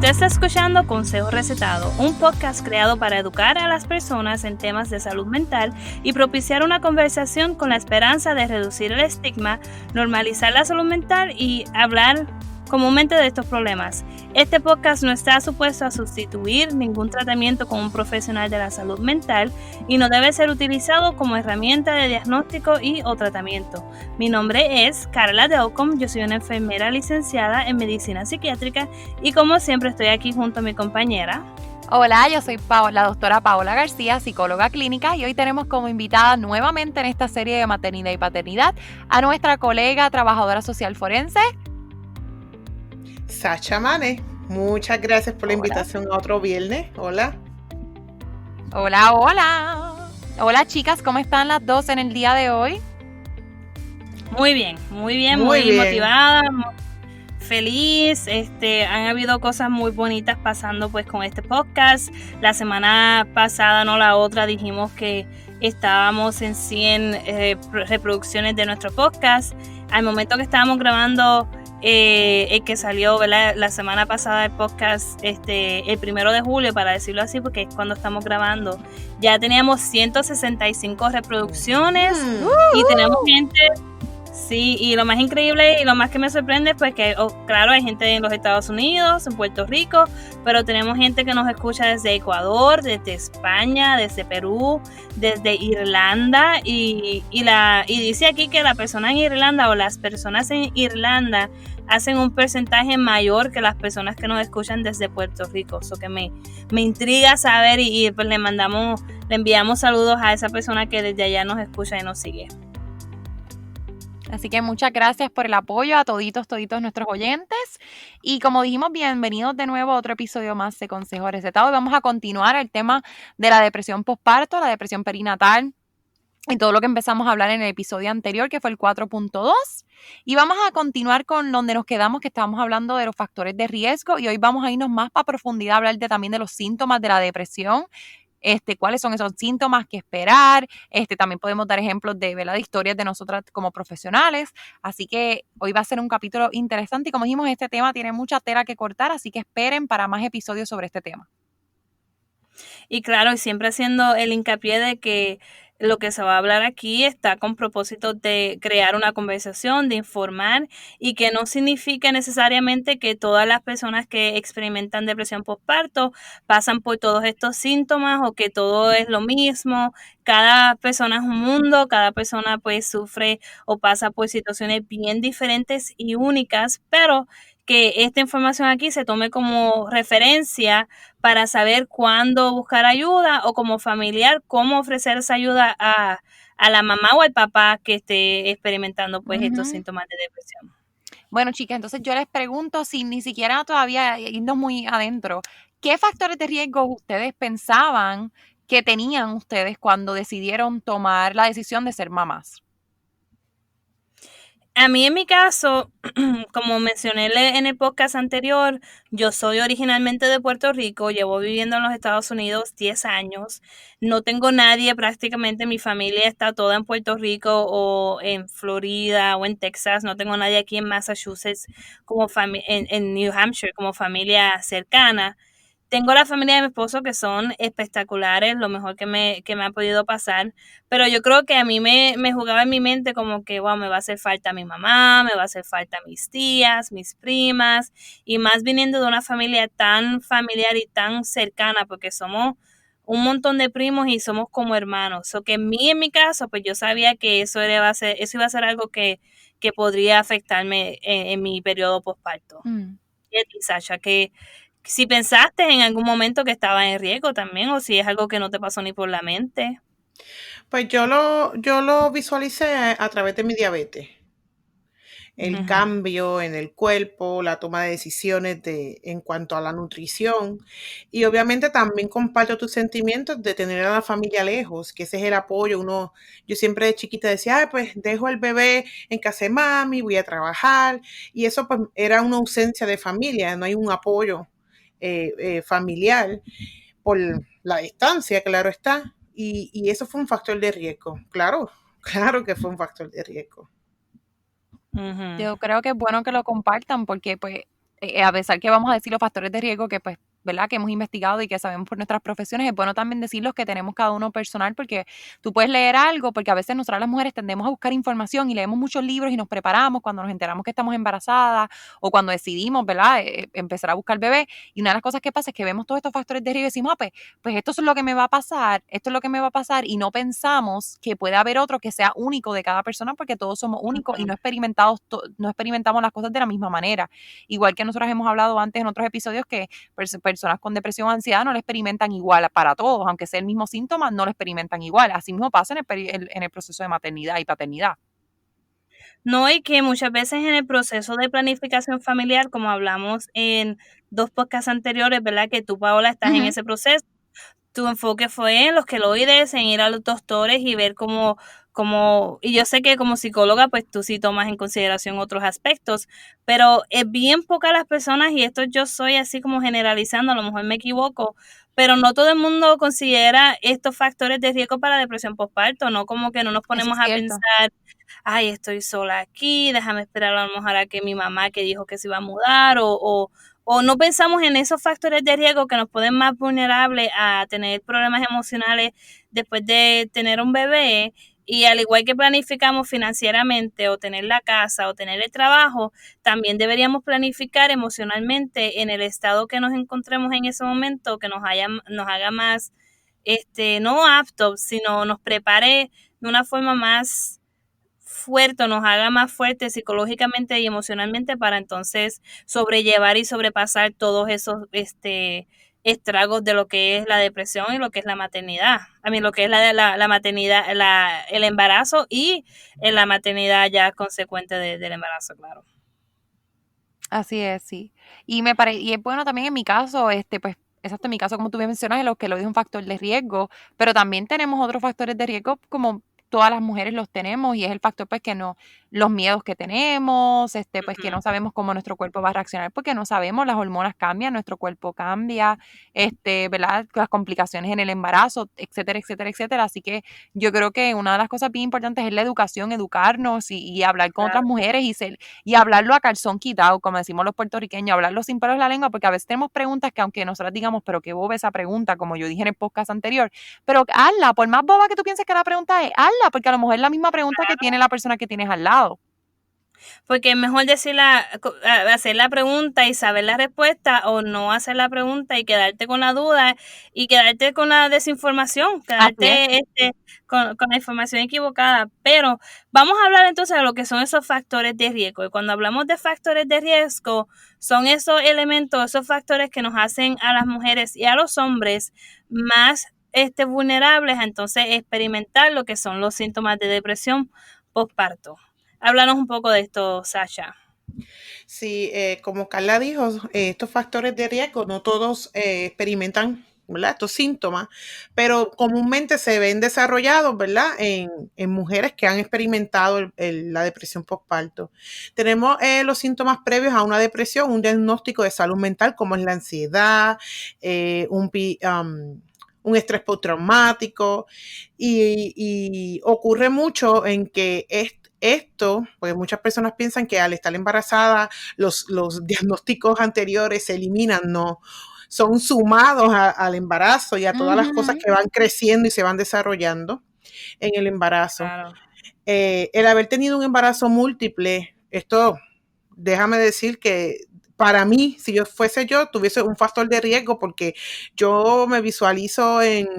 Usted está escuchando Consejo Recetado, un podcast creado para educar a las personas en temas de salud mental y propiciar una conversación con la esperanza de reducir el estigma, normalizar la salud mental y hablar comúnmente de estos problemas. Este podcast no está supuesto a sustituir ningún tratamiento con un profesional de la salud mental y no debe ser utilizado como herramienta de diagnóstico y o tratamiento. Mi nombre es Carla Delcom, yo soy una enfermera licenciada en medicina psiquiátrica y como siempre estoy aquí junto a mi compañera. Hola, yo soy la doctora Paola García, psicóloga clínica, y hoy tenemos como invitada nuevamente en esta serie de maternidad y paternidad a nuestra colega trabajadora social forense, Sacha Mane. Muchas gracias por la invitación a otro viernes. Hola. Hola, hola. Hola chicas, ¿cómo están las dos en el día de hoy? Muy bien, muy motivada, feliz. Han habido cosas muy bonitas pasando pues con este podcast. La semana pasada, no la otra, dijimos que estábamos en 100 reproducciones de nuestro podcast. Al momento que estábamos grabando el que salió, ¿verdad?, la semana pasada el podcast, el 1 de julio, para decirlo así, porque es cuando estamos grabando, ya teníamos 165 reproducciones y tenemos gente. Sí, y lo más increíble y lo más que me sorprende, pues que, claro, hay gente en los Estados Unidos, en Puerto Rico, pero tenemos gente que nos escucha desde Ecuador, desde España, desde Perú, desde Irlanda, y dice aquí que la persona en Irlanda o las personas en Irlanda hacen un porcentaje mayor que las personas que nos escuchan desde Puerto Rico. Eso que me intriga saber y pues le enviamos saludos a esa persona que desde allá nos escucha y nos sigue. Así que muchas gracias por el apoyo a toditos nuestros oyentes. Y como dijimos, bienvenidos de nuevo a otro episodio más de Consejo Recetado. Y vamos a continuar el tema de la depresión postparto, la depresión perinatal y todo lo que empezamos a hablar en el episodio anterior, que fue el 4.2. Y vamos a continuar con donde nos quedamos, que estábamos hablando de los factores de riesgo. Y hoy vamos a irnos más para profundidad a hablar también de los síntomas de la depresión. Cuáles son esos síntomas, qué esperar. También podemos dar ejemplos de historias de nosotras como profesionales. Así que hoy va a ser un capítulo interesante y como dijimos, este tema tiene mucha tela que cortar, así que esperen para más episodios sobre este tema. Y claro, y siempre haciendo el hincapié de que lo que se va a hablar aquí está con propósito de crear una conversación, de informar, y que no significa necesariamente que todas las personas que experimentan depresión postparto pasan por todos estos síntomas o que todo es lo mismo. Cada persona es un mundo, cada persona pues sufre o pasa por situaciones bien diferentes y únicas, pero que esta información aquí se tome como referencia para saber cuándo buscar ayuda o como familiar cómo ofrecer esa ayuda a la mamá o al papá que esté experimentando pues estos síntomas de depresión. Bueno, chicas, entonces yo les pregunto, sin ni siquiera todavía irnos muy adentro, ¿qué factores de riesgo ustedes pensaban que tenían ustedes cuando decidieron tomar la decisión de ser mamás? A mí en mi caso, como mencioné en el podcast anterior, yo soy originalmente de Puerto Rico, llevo viviendo en los Estados Unidos 10 años, no tengo nadie, prácticamente mi familia está toda en Puerto Rico o en Florida o en Texas, no tengo nadie aquí en Massachusetts como en New Hampshire como familia cercana. Tengo la familia de mi esposo que son espectaculares, lo mejor que me ha podido pasar, pero yo creo que a mí me jugaba en mi mente como que, wow, me va a hacer falta mi mamá, me va a hacer falta mis tías, mis primas, y más viniendo de una familia tan familiar y tan cercana, porque somos un montón de primos y somos como hermanos. O que en mi caso, pues yo sabía que eso iba a ser algo que podría afectarme en mi periodo postparto. Y a ti, Sasha, que si pensaste en algún momento que estaba en riesgo también, o si es algo que no te pasó ni por la mente. Pues yo lo visualicé a través de mi diabetes. El cambio en el cuerpo, la toma de decisiones en cuanto a la nutrición. Y obviamente también comparto tus sentimientos de tener a la familia lejos, que ese es el apoyo. Yo siempre de chiquita decía, pues dejo el bebé en casa de mami, voy a trabajar. Y eso pues era una ausencia de familia, no hay un apoyo familiar por la distancia, claro está. Y eso fue un factor de riesgo. Claro que fue un factor de riesgo. Yo creo que es bueno que lo compartan porque pues a pesar que vamos a decir los factores de riesgo que pues, ¿verdad? Que hemos investigado y que sabemos por nuestras profesiones, es bueno también decir los que tenemos cada uno personal, porque tú puedes leer algo, porque a veces nosotras las mujeres tendemos a buscar información y leemos muchos libros y nos preparamos cuando nos enteramos que estamos embarazadas o cuando decidimos, ¿verdad? Empezar a buscar bebé. Y una de las cosas que pasa es que vemos todos estos factores de riesgo y decimos, pues esto es lo que me va a pasar, esto es lo que me va a pasar, y no pensamos que puede haber otro que sea único de cada persona, porque todos somos únicos y no experimentamos las cosas de la misma manera. Igual que nosotros hemos hablado antes en otros episodios que personas con depresión o ansiedad no lo experimentan igual para todos, aunque sea el mismo síntoma, no lo experimentan igual. Así mismo pasa en el proceso de maternidad y paternidad. No, y que muchas veces en el proceso de planificación familiar, como hablamos en 2 podcasts anteriores, ¿verdad? Que tú, Paola, estás en ese proceso. Tu enfoque fue en los queloides, en ir a los doctores y ver cómo, y yo sé que como psicóloga, pues tú sí tomas en consideración otros aspectos, pero es bien pocas las personas, y esto yo soy así como generalizando, a lo mejor me equivoco, pero no todo el mundo considera estos factores de riesgo para depresión postparto, ¿no? Como que no nos ponemos a pensar, ay, estoy sola aquí, déjame esperar a lo mejor a que mi mamá que dijo que se iba a mudar, o no pensamos en esos factores de riesgo que nos pueden más vulnerables a tener problemas emocionales después de tener un bebé. Y al igual que planificamos financieramente o tener la casa o tener el trabajo, también deberíamos planificar emocionalmente en el estado que nos encontremos en ese momento, que nos haga más, no aptos, sino nos prepare de una forma más fuerte, nos haga más fuerte psicológicamente y emocionalmente para entonces sobrellevar y sobrepasar todos esos estragos de lo que es la depresión y lo que es la maternidad. A mí lo que es la maternidad, el embarazo y la maternidad ya consecuente del embarazo, claro. Así es, sí. Y y es bueno también en mi caso, pues, exacto, en mi caso, como tú bien mencionas, en lo que lo es un factor de riesgo, pero también tenemos otros factores de riesgo como todas las mujeres los tenemos, y es el factor pues que no, los miedos que tenemos, pues que no sabemos cómo nuestro cuerpo va a reaccionar, porque no sabemos, las hormonas cambian, nuestro cuerpo cambia, ¿verdad? Las complicaciones en el embarazo, etcétera, etcétera, etcétera. Así que yo creo que una de las cosas bien importantes es la educación, educarnos y hablar con otras mujeres y hablarlo a calzón quitado, como decimos los puertorriqueños, hablarlo sin pelos en la lengua, porque a veces tenemos preguntas que aunque nosotras digamos, pero qué boba esa pregunta, como yo dije en el podcast anterior, pero hazla, por más boba que tú pienses que la pregunta es, hazla, porque a lo mejor es la misma pregunta que tiene la persona que tienes al lado. Porque es mejor hacer la pregunta y saber la respuesta, o no hacer la pregunta y quedarte con la duda y quedarte con la desinformación, quedarte con la información equivocada. Pero vamos a hablar entonces de lo que son esos factores de riesgo. Y cuando hablamos de factores de riesgo, son esos elementos, esos factores que nos hacen a las mujeres y a los hombres más vulnerables a entonces experimentar lo que son los síntomas de depresión postparto. Háblanos un poco de esto, Sasha. Sí, como Carla dijo, estos factores de riesgo no todos experimentan, ¿verdad? Estos síntomas, pero comúnmente se ven desarrollados, ¿verdad? En mujeres que han experimentado la depresión postparto. Tenemos los síntomas previos a una depresión, un diagnóstico de salud mental como es la ansiedad, un estrés postraumático, y ocurre mucho en que esto, porque muchas personas piensan que al estar embarazada los diagnósticos anteriores se eliminan, no, son sumados al embarazo y a todas las cosas que van creciendo y se van desarrollando en el embarazo. Claro. El haber tenido un embarazo múltiple, esto, déjame decir que para mí, si tuviese un factor de riesgo, porque yo me visualizo en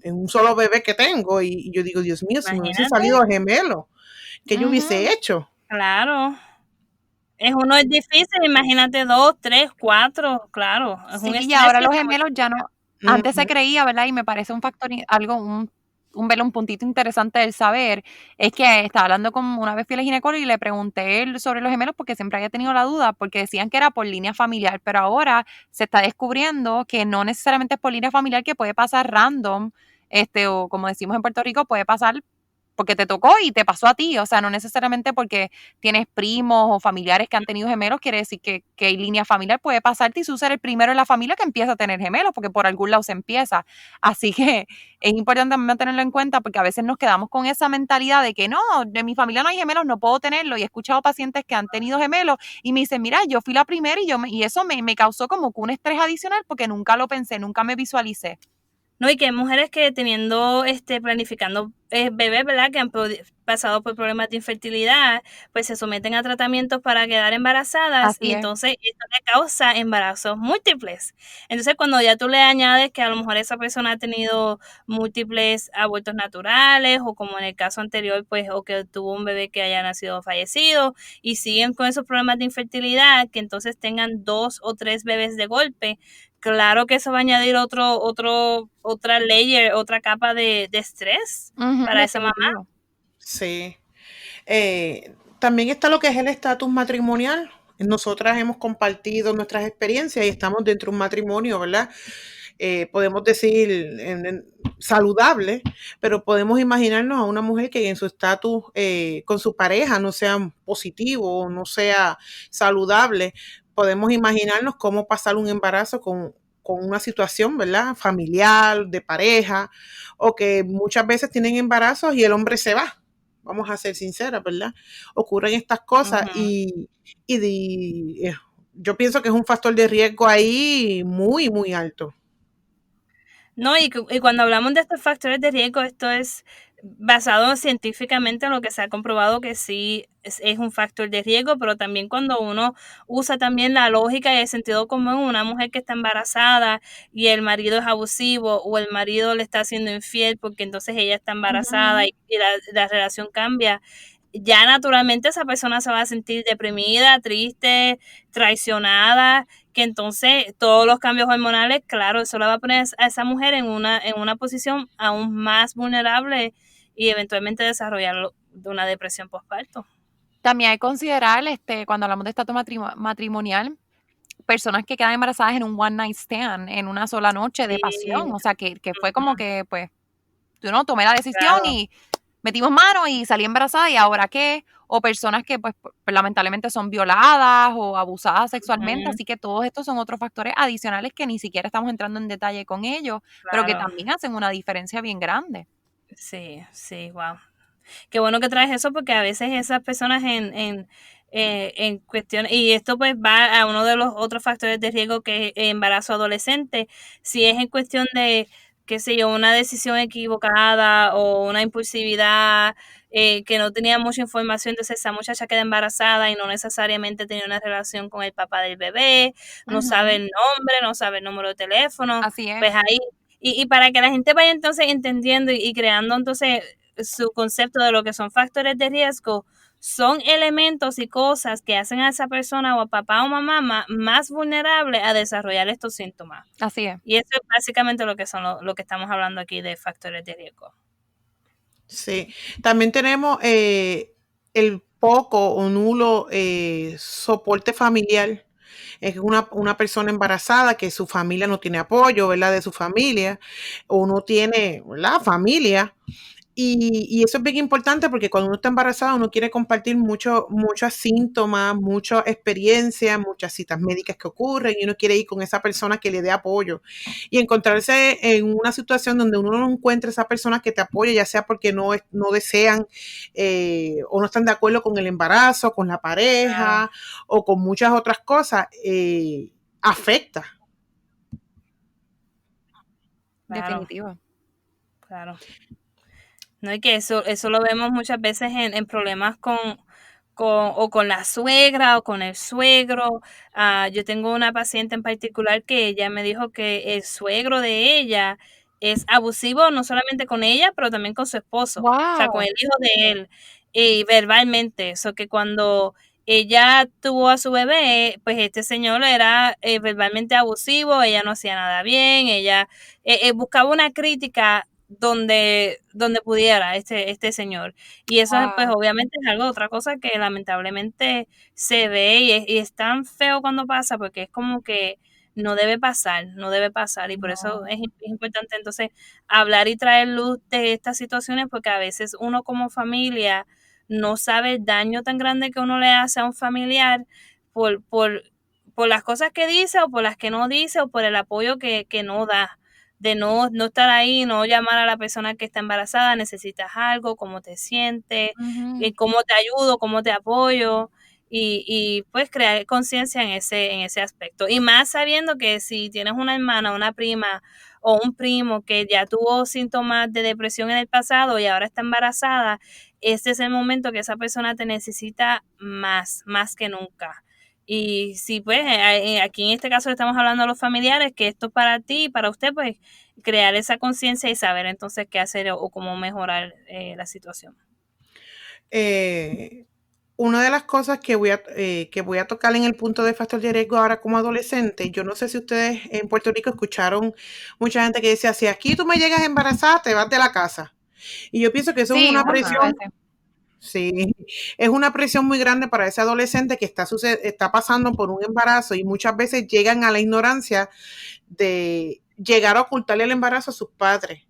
un solo bebé que tengo y yo digo, Dios mío, si me hubiese salido gemelo, ¿qué yo hubiese hecho? Claro. Es difícil, imagínate 2, 3, 4, claro. Es sí, un y ahora los gemelos ya no, antes se Ujú. creía, ¿verdad? Y me parece un factor, un puntito interesante del saber, es que estaba hablando con, una vez fui a la ginecóloga y le pregunté sobre los gemelos porque siempre había tenido la duda, porque decían que era por línea familiar, pero ahora se está descubriendo que no necesariamente es por línea familiar, que puede pasar random, o como decimos en Puerto Rico, puede pasar porque te tocó y te pasó a ti, o sea, no necesariamente porque tienes primos o familiares que han tenido gemelos, quiere decir que hay línea familiar, puede pasarte y tú ser el primero en la familia que empieza a tener gemelos, porque por algún lado se empieza. Así que es importante mantenerlo en cuenta porque a veces nos quedamos con esa mentalidad de que no, de mi familia no hay gemelos, no puedo tenerlo, y he escuchado pacientes que han tenido gemelos y me dicen, mira, yo fui la primera y eso me causó como que un estrés adicional porque nunca lo pensé, nunca me visualicé. No, y que hay mujeres que teniendo, planificando bebés, ¿verdad? Que han pasado por problemas de infertilidad, pues se someten a tratamientos para quedar embarazadas Así y es. entonces esto le causa embarazos múltiples. Entonces cuando ya tú le añades que a lo mejor esa persona ha tenido múltiples abortos naturales o como en el caso anterior, pues o que tuvo un bebé que haya nacido fallecido y siguen con esos problemas de infertilidad, que entonces tengan 2 o 3 bebés de golpe, claro que eso va a añadir otra layer, otra capa de estrés para esa mamá. Definitivo. Sí. También está lo que es el estatus matrimonial. Nosotras hemos compartido nuestras experiencias y estamos dentro de un matrimonio, ¿verdad? Podemos decir saludable, pero podemos imaginarnos a una mujer que en su estatus con su pareja no sea positivo, no sea saludable. Podemos imaginarnos cómo pasar un embarazo con una situación, ¿verdad? Familiar, de pareja, o que muchas veces tienen embarazos y el hombre se va. Vamos a ser sinceras, ¿verdad? Ocurren estas cosas Ujú. yo pienso que es un factor de riesgo ahí muy, muy alto. No, y cuando hablamos de estos factores de riesgo, esto es basado científicamente en lo que se ha comprobado que sí es un factor de riesgo, pero también cuando uno usa también la lógica y el sentido común, una mujer que está embarazada y el marido es abusivo o el marido le está haciendo infiel porque entonces ella está embarazada y la relación cambia, ya naturalmente esa persona se va a sentir deprimida, triste, traicionada, que entonces todos los cambios hormonales, claro, eso la va a poner a esa mujer en una posición aún más vulnerable y eventualmente desarrollar una depresión postparto. También hay que considerar, cuando hablamos de estatus matrimonial, personas que quedan embarazadas en un one night stand, en una sola noche de pasión, Sí, o sea, que fue como que, pues, yo no tomé la decisión claro. y metimos mano y salí embarazada y ahora qué, o personas que pues lamentablemente son violadas o abusadas sexualmente, Ujú, así que todos estos son otros factores adicionales que ni siquiera estamos entrando en detalle con ellos, pero que claro. también hacen una diferencia bien grande. Sí, sí, wow. Qué bueno que traes eso porque a veces esas personas en cuestión, y esto pues va a uno de los otros factores de riesgo que es embarazo adolescente, si es en cuestión de, qué sé yo, una decisión equivocada o una impulsividad, que no tenía mucha información, entonces esa muchacha queda embarazada y no necesariamente tenía una relación con el papá del bebé, no sabe Ujú, el nombre, no sabe el número de teléfono, así es. pues ahí, y para que la gente vaya entonces entendiendo y creando entonces su concepto de lo que son factores de riesgo, son elementos y cosas que hacen a esa persona o a papá o mamá más vulnerable a desarrollar estos síntomas. Así es. Y eso es básicamente lo que son lo que estamos hablando aquí de factores de riesgo. Sí, también tenemos el poco o nulo soporte familiar. Es una persona embarazada que su familia no tiene apoyo, ¿verdad? De su familia, o no tiene, ¿verdad? Familia. Y eso es bien importante porque cuando uno está embarazada, uno quiere compartir muchos síntomas, muchas experiencias, muchas citas médicas que ocurren y uno quiere ir con esa persona que le dé apoyo. Y encontrarse en una situación donde uno no encuentra esa persona que te apoye, ya sea porque no desean o no están de acuerdo con el embarazo, con la Claro, pareja o con muchas otras cosas, afecta. claro, Definitivo. claro. No, y que eso lo vemos muchas veces en problemas o con la suegra o con el suegro. Yo tengo una paciente en particular que ella me dijo que el suegro de ella es abusivo no solamente con ella, pero también con su esposo, o sea, con Wow. el hijo de él, y verbalmente. Eso que cuando ella tuvo a su bebé, pues este señor era verbalmente abusivo, ella no hacía nada bien, ella buscaba una crítica donde pudiera este señor. Y eso, pues, Wow. obviamente es algo, otra cosa que lamentablemente se ve y es tan feo cuando pasa, porque es como que no debe pasar, y por eso No. es importante entonces hablar y traer luz de estas situaciones, porque a veces uno como familia no sabe el daño tan grande que uno le hace a un familiar por las cosas que dice o por las que no dice o por el apoyo que no da, de no estar ahí, no llamar a la persona que está embarazada, necesitas algo, cómo te sientes, Ujú. cómo te ayudo, cómo te apoyo. Y pues crear conciencia en ese aspecto. Y más sabiendo que si tienes una hermana, una prima o un primo que ya tuvo síntomas de depresión en el pasado y ahora está embarazada, este es el momento que esa persona te necesita más que nunca. Y si pues aquí en este caso le estamos hablando a los familiares que esto es para ti y para usted, pues crear esa conciencia y saber entonces qué hacer o cómo mejorar la situación. Una de las cosas que voy a tocar en el punto de factor de riesgo ahora como adolescente, yo no sé si ustedes en Puerto Rico escucharon mucha gente que decía, si aquí tú me llegas embarazada, te vas de la casa. Y yo pienso que eso es Sí, una muchas presión, veces. sí, es una presión muy grande para ese adolescente que está pasando por un embarazo y muchas veces llegan a la ignorancia de llegar a ocultarle el embarazo a sus padres.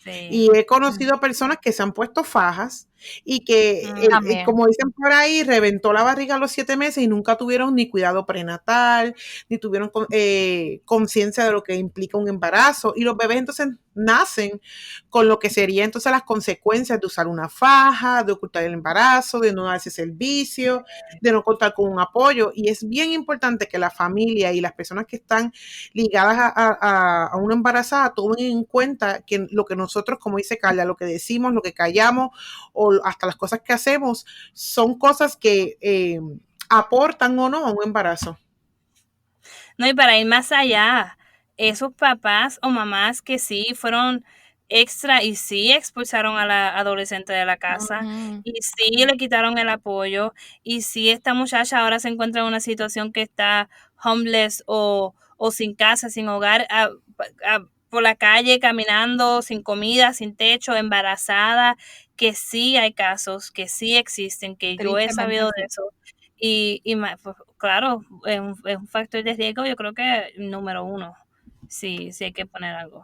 Sí. Y he conocido personas que se han puesto fajas y que, También. como dicen por ahí, reventó la barriga a los 7 meses y nunca tuvieron ni cuidado prenatal, ni tuvieron conciencia de lo que implica un embarazo. Y los bebés entonces nacen con lo que sería entonces las consecuencias de usar una faja, de ocultar el embarazo, de no darse servicio, de no contar con un apoyo. Y es bien importante que la familia y las personas que están ligadas a una embarazada tomen en cuenta que lo que nosotros, como dice Carla, lo que decimos, lo que callamos o hasta las cosas que hacemos son cosas que aportan o no a un embarazo. No, y para ir más allá, esos papás o mamás que sí fueron extra y sí expulsaron a la adolescente de la casa Ujú. y sí le quitaron el apoyo y sí esta muchacha ahora se encuentra en una situación que está homeless o sin casa, sin hogar, por la calle caminando, sin comida, sin techo, embarazada, que sí hay casos, que sí existen, que yo he Tristemente sabido de sí. eso. Pues, claro, es un factor de riesgo, yo creo que número uno, sí hay que poner algo.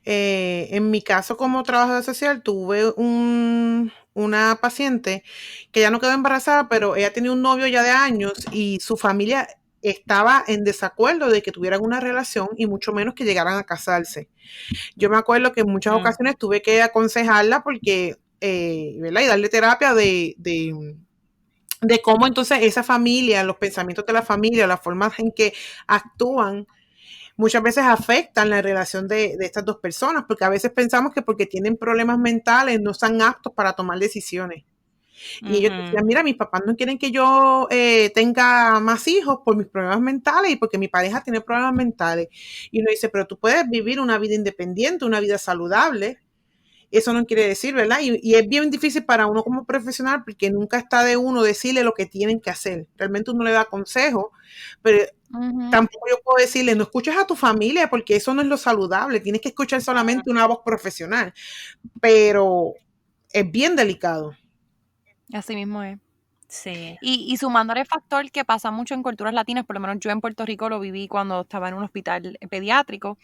En mi caso como trabajadora social tuve una paciente que ya no quedó embarazada, pero ella tenía un novio ya de años y su familia estaba en desacuerdo de que tuvieran una relación y mucho menos que llegaran a casarse. Yo me acuerdo que en muchas Mm, ocasiones tuve que aconsejarla porque, ¿verdad? Y darle terapia de cómo entonces esa familia, los pensamientos de la familia, las formas en que actúan, muchas veces afectan la relación de estas dos personas, porque a veces pensamos que porque tienen problemas mentales no están aptos para tomar decisiones. Y ellos ujú. decían, mira, mis papás no quieren que yo tenga más hijos por mis problemas mentales y porque mi pareja tiene problemas mentales. Y uno dice, pero tú puedes vivir una vida independiente, una vida saludable. Eso no quiere decir, ¿verdad? Y es bien difícil para uno como profesional porque nunca está de uno decirle lo que tienen que hacer. Realmente uno le da consejo, pero Ujú. tampoco yo puedo decirle, no escuches a tu familia porque eso no es lo saludable. Tienes que escuchar solamente una voz profesional, pero es bien delicado. Así mismo es. Sí. Y sumándole el factor que pasa mucho en culturas latinas, por lo menos yo en Puerto Rico lo viví cuando estaba en un hospital pediátrico,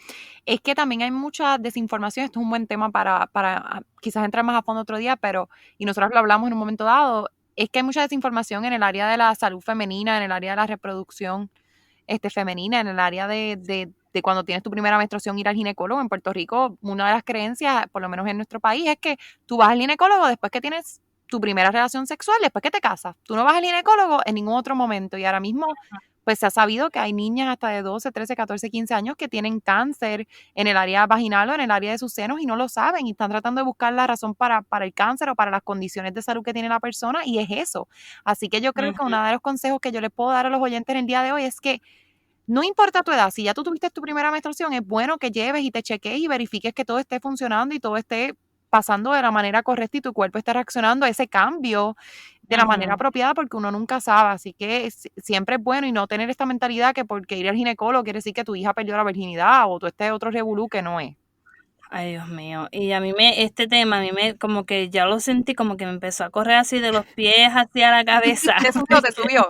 es que también hay mucha desinformación. Esto es un buen tema para quizás entrar más a fondo otro día, pero, y nosotros lo hablamos en un momento dado, es que hay mucha desinformación en el área de la salud femenina, en el área de la reproducción femenina, en el área de cuando tienes tu primera menstruación ir al ginecólogo. En Puerto Rico, una de las creencias, por lo menos en nuestro país, es que tú vas al ginecólogo después que tienes tu primera relación sexual, después que te casas. Tú no vas al ginecólogo en ningún otro momento. Y ahora mismo, pues se ha sabido que hay niñas hasta de 12, 13, 14, 15 años que tienen cáncer en el área vaginal o en el área de sus senos y no lo saben y están tratando de buscar la razón para el cáncer o para las condiciones de salud que tiene la persona y es eso. Así que yo creo que Ujú. uno de los consejos que yo les puedo dar a los oyentes en el día de hoy es que no importa tu edad, si ya tú tuviste tu primera menstruación, es bueno que lleves y te cheques y verifiques que todo esté funcionando y todo esté pasando de la manera correcta y tu cuerpo esté reaccionando a ese cambio de la manera Ujú. apropiada porque uno nunca sabe. Así que siempre es bueno y no tener esta mentalidad que porque ir al ginecólogo quiere decir que tu hija perdió la virginidad o tú estés otro revolú que no es. Ay, Dios mío. Y este tema, a mí como que ya lo sentí, como que me empezó a correr así de los pies hacia la cabeza. Te subió, te subió.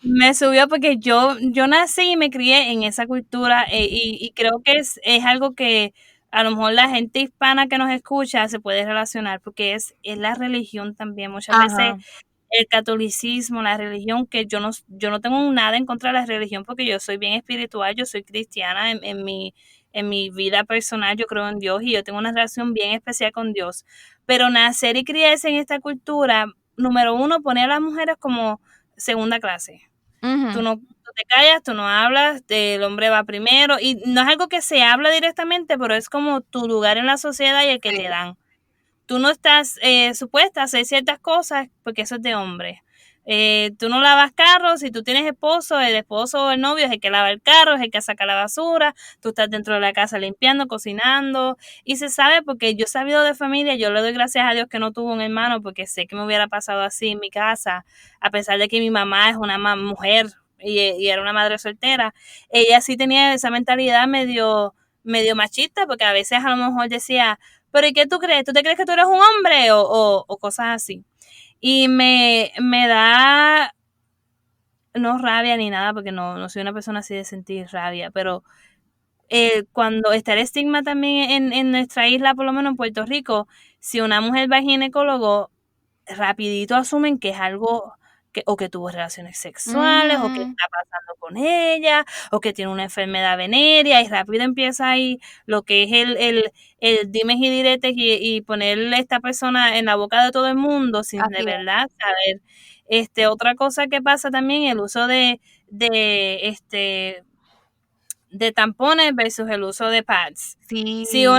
Me subió porque yo nací y me crié en esa cultura y creo que es algo que a lo mejor la gente hispana que nos escucha se puede relacionar porque es la religión también. Muchas veces Ajá. el catolicismo, la religión, que yo no tengo nada en contra de la religión porque yo soy bien espiritual, yo soy cristiana en mi vida personal, yo creo en Dios y yo tengo una relación bien especial con Dios. Pero nacer y criarse en esta cultura, número uno, pone a las mujeres como segunda clase. Ujú. Tú te callas, tú no hablas, el hombre va primero, y no es algo que se habla directamente, pero es como tu lugar en la sociedad y el que Sí. te dan. Tú no estás supuesta a hacer ciertas cosas porque eso es de hombre. Tú no lavas carros, si tú tienes esposo, el esposo o el novio es el que lava el carro, es el que saca la basura, tú estás dentro de la casa limpiando, cocinando, y se sabe porque yo he sabido de familia, yo le doy gracias a Dios que no tuvo un hermano porque sé que me hubiera pasado así en mi casa, a pesar de que mi mamá es una mujer y era una madre soltera, ella sí tenía esa mentalidad medio machista porque a veces a lo mejor decía, pero ¿y qué tú crees? ¿Tú te crees que tú eres un hombre? O cosas así. Y me da, no rabia ni nada, porque no soy una persona así de sentir rabia, pero cuando está el estigma también en nuestra isla, por lo menos en Puerto Rico, si una mujer va al ginecólogo, rapidito asumen que es algo o que tuvo relaciones sexuales, o que Ujú. está pasando con ella, o que tiene una enfermedad venérea, y rápido empieza ahí lo que es el dimes y diretes y ponerle a esta persona en la boca de todo el mundo sin de Así es. verdad saber. Otra cosa que pasa también, el uso de, este, de tampones versus el uso de pads. Si Sí. yo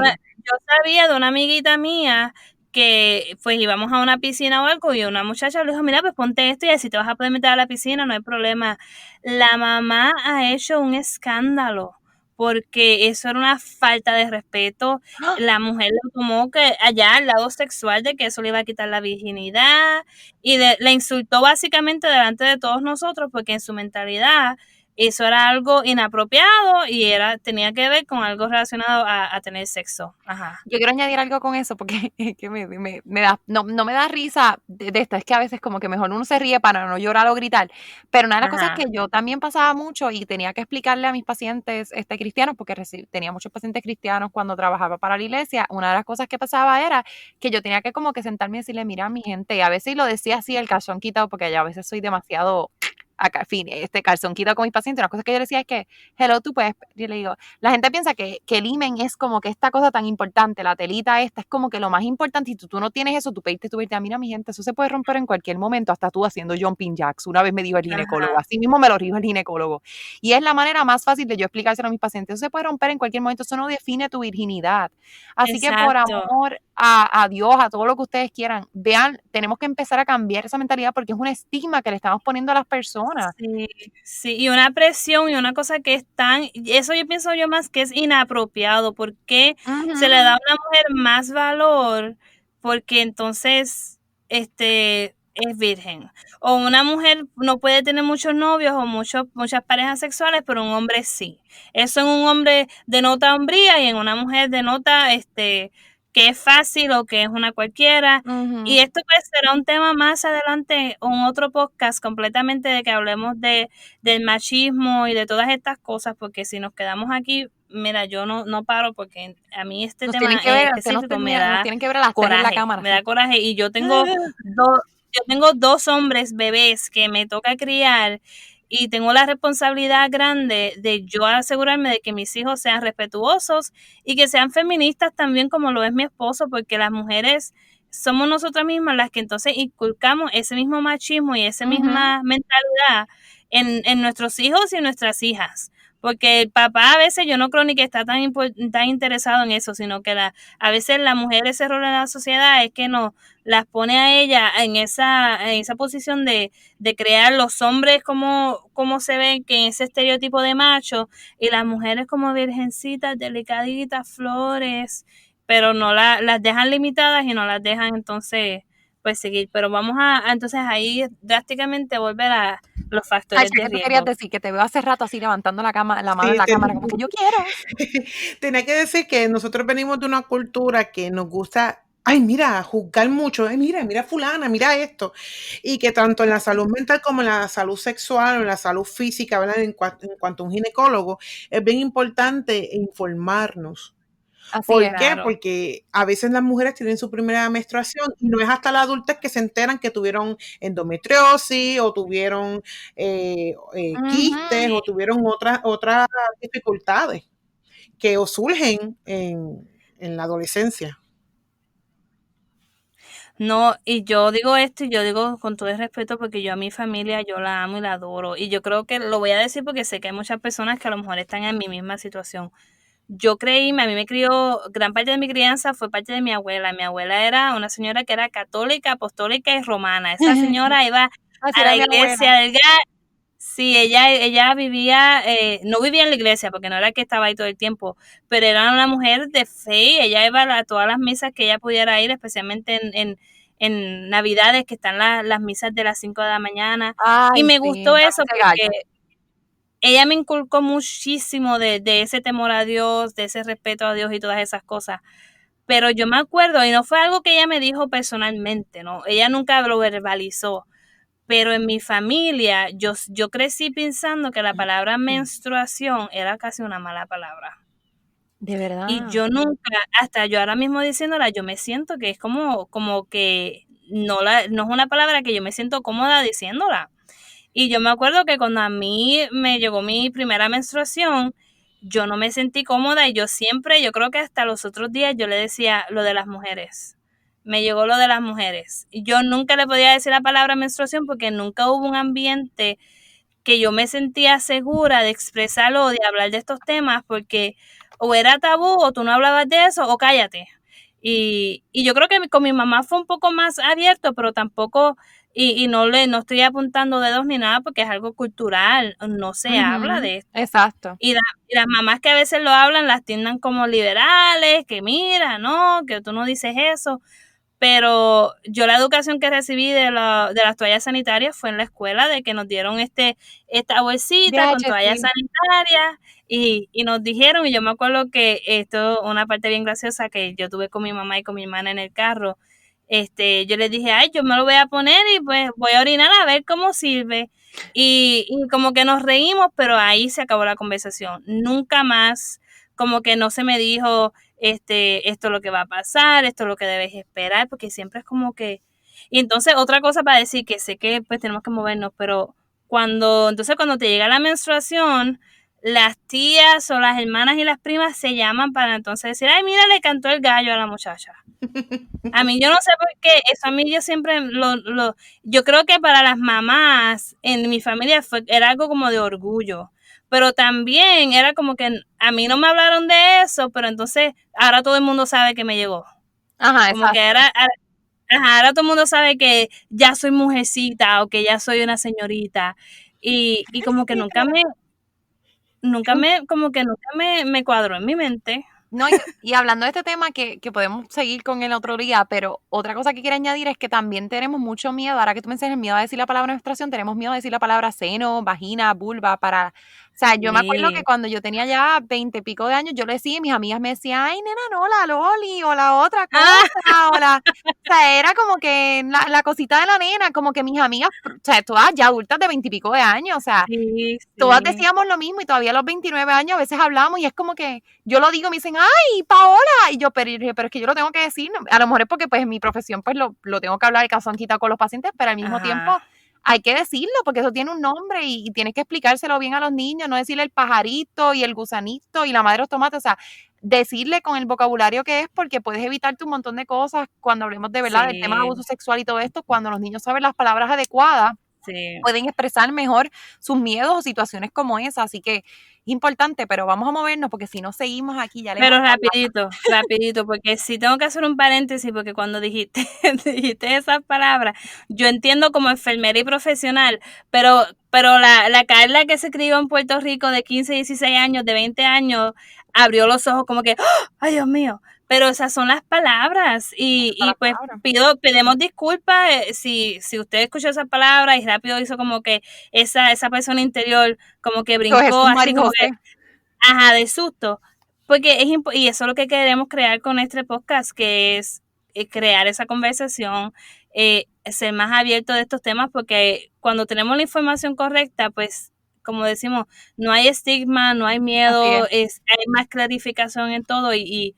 sabía de una amiguita mía que pues íbamos a una piscina o algo y una muchacha le dijo, mira, pues ponte esto y así te vas a poder meter a la piscina, no hay problema. La mamá ha hecho un escándalo porque eso era una falta de respeto. ¡Ah! La mujer lo tomó que allá al lado sexual de que eso le iba a quitar la virginidad y la insultó básicamente delante de todos nosotros porque en su mentalidad eso era algo inapropiado y tenía que ver con algo relacionado a tener sexo. Ajá. Yo quiero añadir algo con eso porque es que me da, no me da risa de esto, es que a veces como que mejor uno se ríe para no llorar o gritar, pero una de las cosas Ajá. que yo también pasaba mucho y tenía que explicarle a mis pacientes cristianos, porque tenía muchos pacientes cristianos cuando trabajaba para la iglesia, una de las cosas que pasaba era que yo tenía que como que sentarme y decirle, mira mi gente, y a veces lo decía así el calzón quitado, porque ya a veces soy demasiado, acá, en fin, calzón quitado con mis pacientes, una cosa que yo decía es que, hello, tú puedes, yo le digo, la gente piensa que el himen es como que esta cosa tan importante, la telita esta es como que lo más importante y tú no tienes eso, tú pediste, mira mi gente, eso se puede romper en cualquier momento, hasta tú haciendo jumping jacks, una vez me dijo el ginecólogo, Ajá. así mismo me lo dijo el ginecólogo, y es la manera más fácil de yo explicárselo a mis pacientes, eso se puede romper en cualquier momento, eso no define tu virginidad, así que por Exacto. amor a Dios, a todo lo que ustedes quieran, vean, tenemos que empezar a cambiar esa mentalidad porque es un estigma que le estamos poniendo a las personas. Sí, sí, y una presión y una cosa que es tan, eso yo pienso yo más que es inapropiado, porque se le da a Ujú. una mujer más valor porque entonces es virgen. O una mujer no puede tener muchos novios o muchas parejas sexuales, pero un hombre sí. Eso en un hombre denota hombría y en una mujer denota que es fácil o que es una cualquiera. Y Ujú. esto pues será un tema más adelante, un otro podcast completamente de que hablemos del machismo y de todas estas cosas, porque si nos quedamos aquí, mira, yo no paro porque a mí este Nos tienen tema que en ver, ustedes específico me nos da tienen que ver a las 3 en la cámara, me da sí. coraje y yo tengo dos hombres bebés que me toca criar y tengo la responsabilidad grande de yo asegurarme de que mis hijos sean respetuosos y que sean feministas también como lo es mi esposo, porque las mujeres somos nosotras mismas las que entonces inculcamos ese mismo machismo y esa Ujú. misma mentalidad en nuestros hijos y en nuestras hijas. Porque el papá a veces yo no creo ni que está tan interesado en eso, sino que a veces la mujer ese rol en la sociedad es que no las pone a ella en esa posición de crear los hombres como se ven, que en ese estereotipo de macho, y las mujeres como virgencitas, delicaditas, flores, pero no las dejan limitadas y no las dejan entonces pues seguir. Pero vamos entonces ahí drásticamente volver a los factores Aisha, de ¿qué tú querías riesgo. decir? Que te veo hace rato así levantando la mano en Sí, la cámara, como que yo quiero. tenía que decir que nosotros venimos de una cultura que nos gusta ay, mira, juzgar mucho, mira fulana, mira esto. Y que tanto en la salud mental como en la salud sexual o en la salud física, ¿verdad? En cuanto a un ginecólogo, es bien importante informarnos. Así ¿Por es. qué? Claro. Porque a veces las mujeres tienen su primera menstruación y no es hasta la adultez que se enteran que tuvieron endometriosis o tuvieron Ujú. quistes o tuvieron otras dificultades que o surgen en la adolescencia. No, y yo digo esto y yo digo con todo el respeto porque yo a mi familia yo la amo y la adoro. Y yo creo que lo voy a decir porque sé que hay muchas personas que a lo mejor están en mi misma situación. Yo creí, a mí me crió, gran parte de mi crianza fue parte de mi abuela. Mi abuela era una señora que era católica, apostólica y romana. Esa señora iba Así a la era mi abuela. iglesia del sí, ella vivía, no vivía en la iglesia porque no era que estaba ahí todo el tiempo, pero era una mujer de fe y ella iba a todas las misas que ella pudiera ir, especialmente en Navidades, que están las misas de las 5 de la mañana. Y Ay, me sí, gustó la eso misa de porque gallo. ella me inculcó muchísimo de ese temor a Dios, de ese respeto a Dios y todas esas cosas. Pero yo me acuerdo, y no fue algo que ella me dijo personalmente, ¿no? Ella nunca lo verbalizó. Pero en mi familia, yo crecí pensando que la palabra menstruación era casi una mala palabra. De Y verdad. yo nunca, hasta yo ahora mismo diciéndola, yo me siento que es como que no es una palabra que yo me siento cómoda diciéndola. Y yo me acuerdo que cuando a mí me llegó mi primera menstruación, yo no me sentí cómoda y yo siempre, yo creo que hasta los otros días yo le decía lo de las mujeres. Me llegó lo de las mujeres. Y yo nunca le podía decir la palabra menstruación porque nunca hubo un ambiente que yo me sentía segura de expresarlo o de hablar de estos temas porque o era tabú o tú no hablabas de eso o cállate. Y yo creo que con mi mamá fue un poco más abierto, pero tampoco, y no estoy apuntando dedos ni nada porque es algo cultural, no se habla Ujú. de esto. Exacto. Y las mamás que a veces lo hablan las tiendan como liberales, que mira, no, que tú no dices eso. Pero yo la educación que recibí de las toallas sanitarias fue en la escuela, de que nos dieron esta bolsita con DH, toallas sí. sanitarias y nos dijeron, y yo me acuerdo que esto, una parte bien graciosa que yo tuve con mi mamá y con mi hermana en el carro, yo les dije, ay, yo me lo voy a poner y pues voy a orinar a ver cómo sirve. Y como que nos reímos, pero ahí se acabó la conversación. Nunca más, como que no se me dijo, esto es lo que va a pasar, esto es lo que debes esperar, porque siempre es como que... Y entonces otra cosa para decir, que sé que pues tenemos que movernos, pero cuando te llega la menstruación, las tías o las hermanas y las primas se llaman para entonces decir, ay, mira, le cantó el gallo a la muchacha. A mí yo no sé por qué, eso a mí yo siempre yo creo que para las mamás en mi familia era algo como de orgullo, pero también era como que a mí no me hablaron de eso, pero entonces ahora todo el mundo sabe que me llegó. Ajá, Como que exacto. ahora todo el mundo sabe que ya soy mujercita o que ya soy una señorita. Y como que Literal. como que nunca me cuadró en mi mente. No, y hablando de este tema que podemos seguir con el otro día, pero otra cosa que quiero añadir es que también tenemos mucho miedo, ahora que tú mencionas el miedo a decir la palabra menstruación, tenemos miedo a decir la palabra seno, vagina, vulva, o sea, yo me acuerdo que Sí. cuando yo tenía ya 20 y pico de años, yo le decía y mis amigas me decían, ay, nena, no, la loli, o la otra Ah, cosa, o sea, era como que la cosita de la nena, como que mis amigas, o sea, todas ya adultas de 20 y pico de años, o sea, sí, todas sí. decíamos lo mismo y todavía a los 29 años a veces hablamos y es como que yo lo digo y me dicen, ay, Paola, y yo, pero es que yo lo tengo que decir, a lo mejor es porque pues en mi profesión pues lo tengo que hablar de calzón quitado con los pacientes, pero al mismo tiempo Ajá. hay que decirlo porque eso tiene un nombre y tienes que explicárselo bien a los niños, no decirle el pajarito y el gusanito y la madre de los tomates, o sea, decirle con el vocabulario que es porque puedes evitarte un montón de cosas cuando hablemos de verdad del tema de Sí, abuso sexual y todo esto, cuando los niños saben las palabras adecuadas sí. pueden expresar mejor sus miedos o situaciones como esa. Así que es importante, pero vamos a movernos porque si no seguimos aquí ya le hemos Pero hablado. rapidito, porque sí tengo que hacer un paréntesis, porque cuando dijiste, dijiste esas palabras, yo entiendo como enfermera y profesional, pero la Carla que se crió en Puerto Rico de 15, 16 años, de 20 años, abrió los ojos como que, ¡oh! ¡Ay, Dios mío! Pero esas son las palabras Esas son y las pues palabras. pedimos disculpas si usted escuchó esas palabras y rápido hizo como que esa persona interior como que Dijo brincó Jesús, así María y como José. que, ajá, de susto. Porque y eso es lo que queremos crear con este podcast, que es crear esa conversación, ser más abierto de estos temas, porque cuando tenemos la información correcta, pues como decimos, no hay estigma, no hay miedo, hay más clarificación en todo y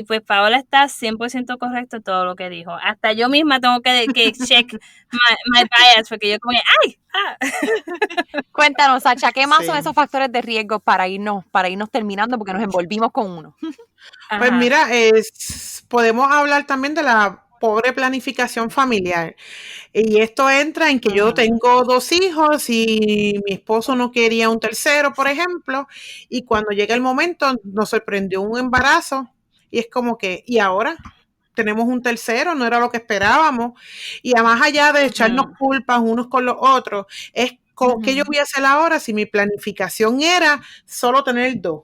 pues Paola está 100% correcto en todo lo que dijo. Hasta yo misma tengo que check my bias, porque yo como, ¡ay! ¡Ah! Cuéntanos, Sacha, ¿qué más son Sí. esos factores de riesgo para irnos terminando porque nos envolvimos con uno? Pues mira, podemos hablar también de la pobre planificación familiar. Y esto entra en que yo tengo 2 hijos y mi esposo no quería un tercero, por ejemplo, y cuando llega el momento nos sorprendió un embarazo y es como que, ¿y ahora? Tenemos un tercero, no era lo que esperábamos. Y más allá de echarnos culpas unos con los otros, es ¿qué yo voy a hacer ahora si mi planificación era solo tener 2?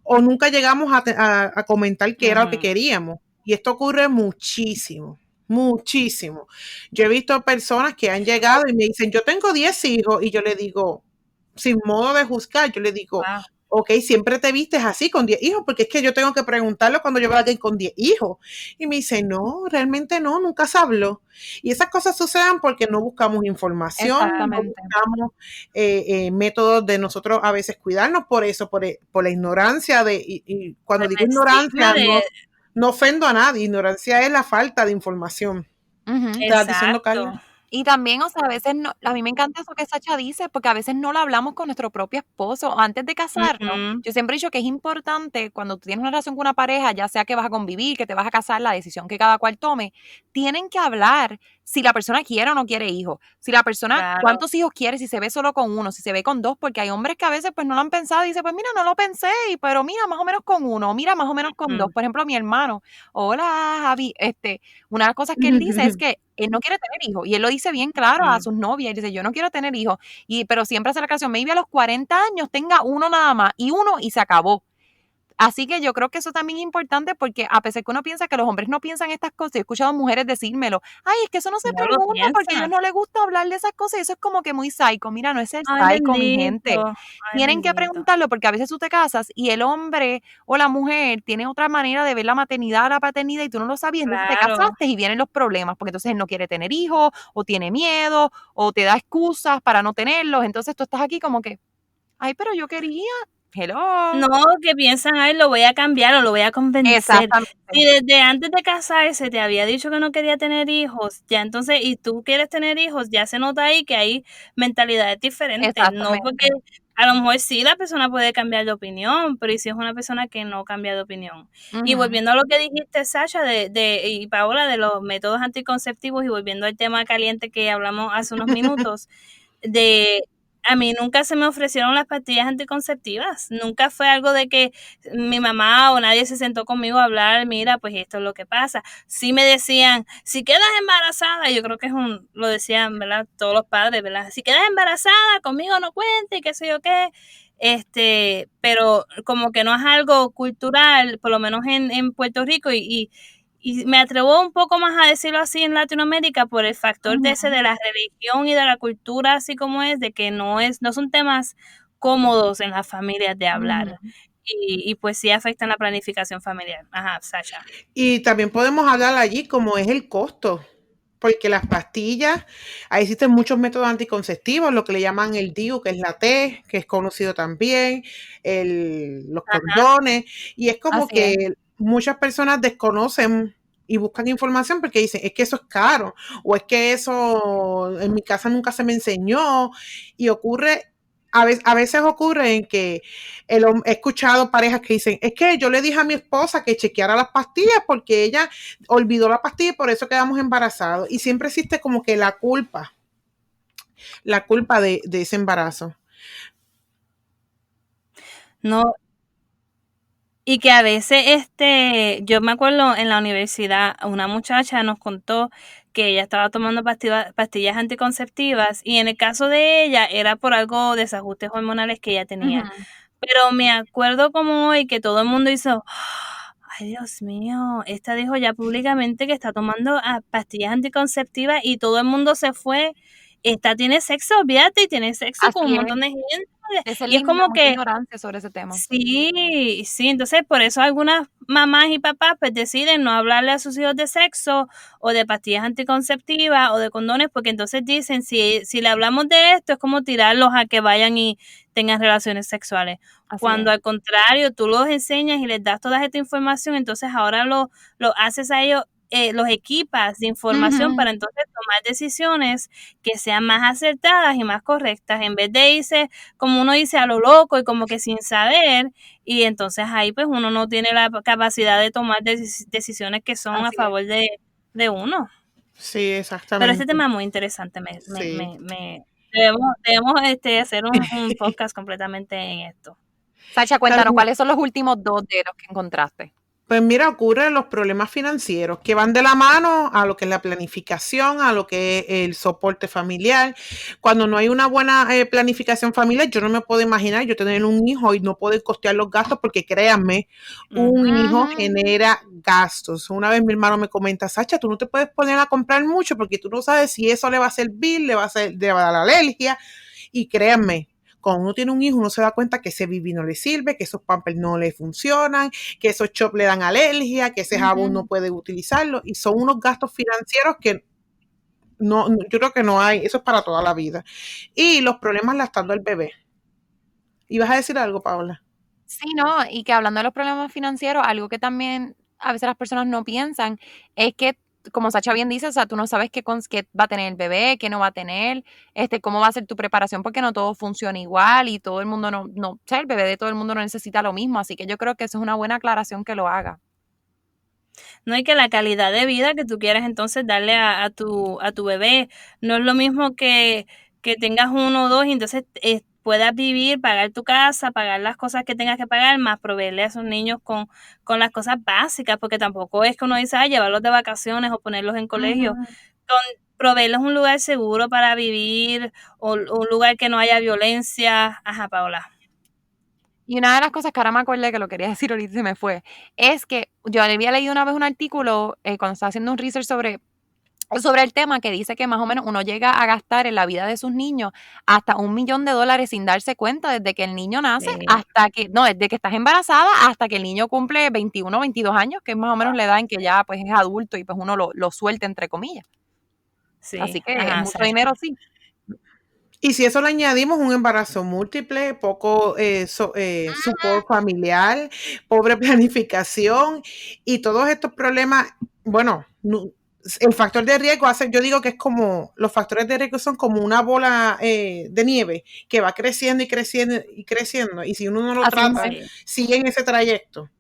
O nunca llegamos a comentar qué era lo que queríamos. Y esto ocurre muchísimo, muchísimo. Yo he visto personas que han llegado y me dicen, yo tengo 10 hijos, y yo le digo, sin modo de juzgar, yo le digo, Wow. ok, siempre te vistes así con 10 hijos, porque es que yo tengo que preguntarlo cuando yo veo a alguien con 10 hijos. Y me dice, no, realmente no, nunca se habló. Y esas cosas suceden porque no buscamos información, no Exactamente. buscamos métodos de nosotros a veces cuidarnos por eso, por la ignorancia y cuando digo ignorancia, no ofendo a nadie, ignorancia es la falta de información. ¿Estabas diciendo, Carla? Y también, o sea, a veces no, a mí me encanta eso que Sacha dice, porque a veces no lo hablamos con nuestro propio esposo antes de casarnos. Yo siempre he dicho que es importante cuando tú tienes una relación con una pareja, ya sea que vas a convivir, que te vas a casar, la decisión que cada cual tome, tienen que hablar si la persona quiere o no quiere hijos, si la persona, cuántos hijos quiere, si se ve solo con uno, si se ve con 2, porque hay hombres que a veces pues no lo han pensado y dicen, pues mira, no lo pensé, pero mira, más o menos con 1, o mira, más o menos con 2. Por ejemplo, mi hermano, hola Javi, una de las cosas que él dice es que él no quiere tener hijos, y él lo dice bien claro a sus novias, él dice, yo no quiero tener hijos, pero siempre hace la canción, maybe a los 40 años tenga 1 nada más, y se acabó. Así que yo creo que eso también es importante porque a pesar que uno piensa que los hombres no piensan estas cosas, he escuchado mujeres decírmelo, ay, es que eso no se pregunta porque a ellos no les gusta hablar de esas cosas y eso es como que muy psycho. Mira, no es el psycho, mi gente. Tienen que preguntarlo porque a veces tú te casas y el hombre o la mujer tiene otra manera de ver la maternidad o la paternidad y tú no lo sabías, entonces te casaste y vienen los problemas porque entonces él no quiere tener hijos o tiene miedo o te da excusas para no tenerlos, entonces tú estás aquí como que, ay, pero yo quería... Hello. No, que piensan, ay, lo voy a cambiar o lo voy a convencer. Exactamente. Si desde antes de casarse te había dicho que no quería tener hijos, ya entonces, y tú quieres tener hijos, ya se nota ahí que hay mentalidades diferentes. No porque a lo mejor sí la persona puede cambiar de opinión, pero ¿y si es una persona que no cambia de opinión? Y volviendo a lo que dijiste, Sasha, y Paola, de los métodos anticonceptivos, y volviendo al tema caliente que hablamos hace unos minutos, a mí nunca se me ofrecieron las pastillas anticonceptivas, nunca fue algo de que mi mamá o nadie se sentó conmigo a hablar, mira, pues esto es lo que pasa. Sí me decían, si quedas embarazada, yo creo que lo decían, ¿verdad? Todos los padres, ¿verdad? Si quedas embarazada, conmigo no cuente, qué sé yo qué. Pero como que no es algo cultural, por lo menos en Puerto Rico, y me atrevo un poco más a decirlo así en Latinoamérica por el factor de ese de la religión y de la cultura, así como es, de que no son temas cómodos en las familias de hablar. Y pues sí afectan la planificación familiar. Ajá, Sasha. Y también podemos hablar allí como es el costo, porque las pastillas, ahí existen muchos métodos anticonceptivos, lo que le llaman el DIU, que es la T, que es conocido también, los condones, y es como que muchas personas desconocen y buscan información porque dicen, es que eso es caro, o es que eso en mi casa nunca se me enseñó, y ocurre... A veces ocurre en que he escuchado parejas que dicen, es que yo le dije a mi esposa que chequeara las pastillas porque ella olvidó la pastilla y por eso quedamos embarazados. Y siempre existe como que la culpa de ese embarazo. No, y que a veces, yo me acuerdo en la universidad, una muchacha nos contó que ella estaba tomando pastillas anticonceptivas y en el caso de ella era por algo desajustes hormonales que ella tenía. Pero me acuerdo como hoy que todo el mundo hizo, ay Dios mío, esta dijo ya públicamente que está tomando pastillas anticonceptivas y todo el mundo se fue. Esta tiene sexo, olvídate, y tiene sexo con un montón de gente Ese Y es limbo, como mucha que ignorancia sobre ese tema. sí, sí, entonces por eso algunas mamás y papás pues deciden no hablarle a sus hijos de sexo o de pastillas anticonceptivas o de condones, porque entonces dicen, si le hablamos de esto es como tirarlos a que vayan y tengan relaciones sexuales. Así Cuando es. al contrario, tú los enseñas y les das toda esta información, entonces ahora lo haces a ellos, los equipas de información para entonces tomar decisiones que sean más acertadas y más correctas, en vez de irse, como uno dice, a lo loco y como que sin saber, y entonces ahí pues uno no tiene la capacidad de tomar decisiones que son a Así es. favor de uno. Sí, Pero exactamente. este tema es muy interesante, Sí. debemos hacer un podcast completamente en esto. Sacha, cuéntanos, También, ¿cuáles son los últimos 2 de los que encontraste? pues mira, ocurren los problemas financieros que van de la mano a lo que es la planificación, a lo que es el soporte familiar. Cuando no hay una buena planificación familiar, yo no me puedo imaginar yo tener un hijo y no poder costear los gastos porque créanme, un hijo genera gastos. Una vez mi hermano me comenta, Sacha, tú no te puedes poner a comprar mucho porque tú no sabes si eso le va a servir, le va a dar alergia. Y créanme, cuando uno tiene un hijo, uno se da cuenta que ese bibi no le sirve, que esos pampers no le funcionan, que esos chops le dan alergia, que ese jabón no puede utilizarlo. Y son unos gastos financieros que yo creo que no hay. Eso es para toda la vida. Y los problemas lactando al bebé. ¿Ibas a decir algo, Paula? Sí, no, y que hablando de los problemas financieros, algo que también a veces las personas no piensan es que, como Sacha bien dice, o sea, tú no sabes qué va a tener el bebé, qué no va a tener, cómo va a ser tu preparación, porque no todo funciona igual y todo el mundo o sea, el bebé de todo el mundo no necesita lo mismo, así que yo creo que eso es una buena aclaración que lo haga. No, hay que la calidad de vida que tú quieras entonces darle a tu bebé, no es lo mismo que tengas uno o dos y entonces puedas vivir, pagar tu casa, pagar las cosas que tengas que pagar, más proveerle a esos niños con las cosas básicas, porque tampoco es que uno dice, llevarlos de vacaciones o ponerlos en colegio, con proveerles un lugar seguro para vivir o un lugar que no haya violencia. Ajá, Paola. Y una de las cosas que ahora me acordé que lo quería decir ahorita y se me fue, es que yo había leído una vez un artículo cuando estaba haciendo un research sobre el tema, que dice que más o menos uno llega a gastar en la vida de sus niños hasta $1,000,000 sin darse cuenta desde que el niño nace desde que estás embarazada hasta que el niño cumple 21 o 22 años, que es más o menos la edad en que ya pues es adulto y pues uno lo suelta entre comillas. Sí, Así que es ajá, mucho exacto. dinero, sí. Y si eso le añadimos un embarazo múltiple, poco support familiar, pobre planificación y todos estos problemas, bueno, el factor de riesgo yo digo que es como, los factores de riesgo son como una bola de nieve que va creciendo y creciendo y creciendo. Y si uno no lo Así trata, es. sigue en ese trayecto.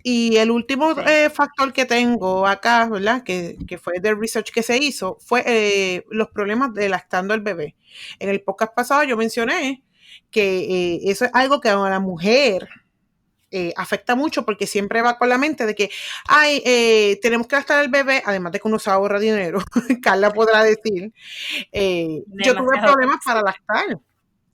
Y el último factor que tengo acá, ¿verdad? Que fue del research que se hizo, fue los problemas de lactando al bebé. En el podcast pasado yo mencioné que eso es algo que a la mujer afecta mucho porque siempre va con la mente de que, tenemos que lactar al bebé, además de que uno se ahorra dinero, Carla podrá decir, yo tuve Demasiado, problemas sí. para lactar.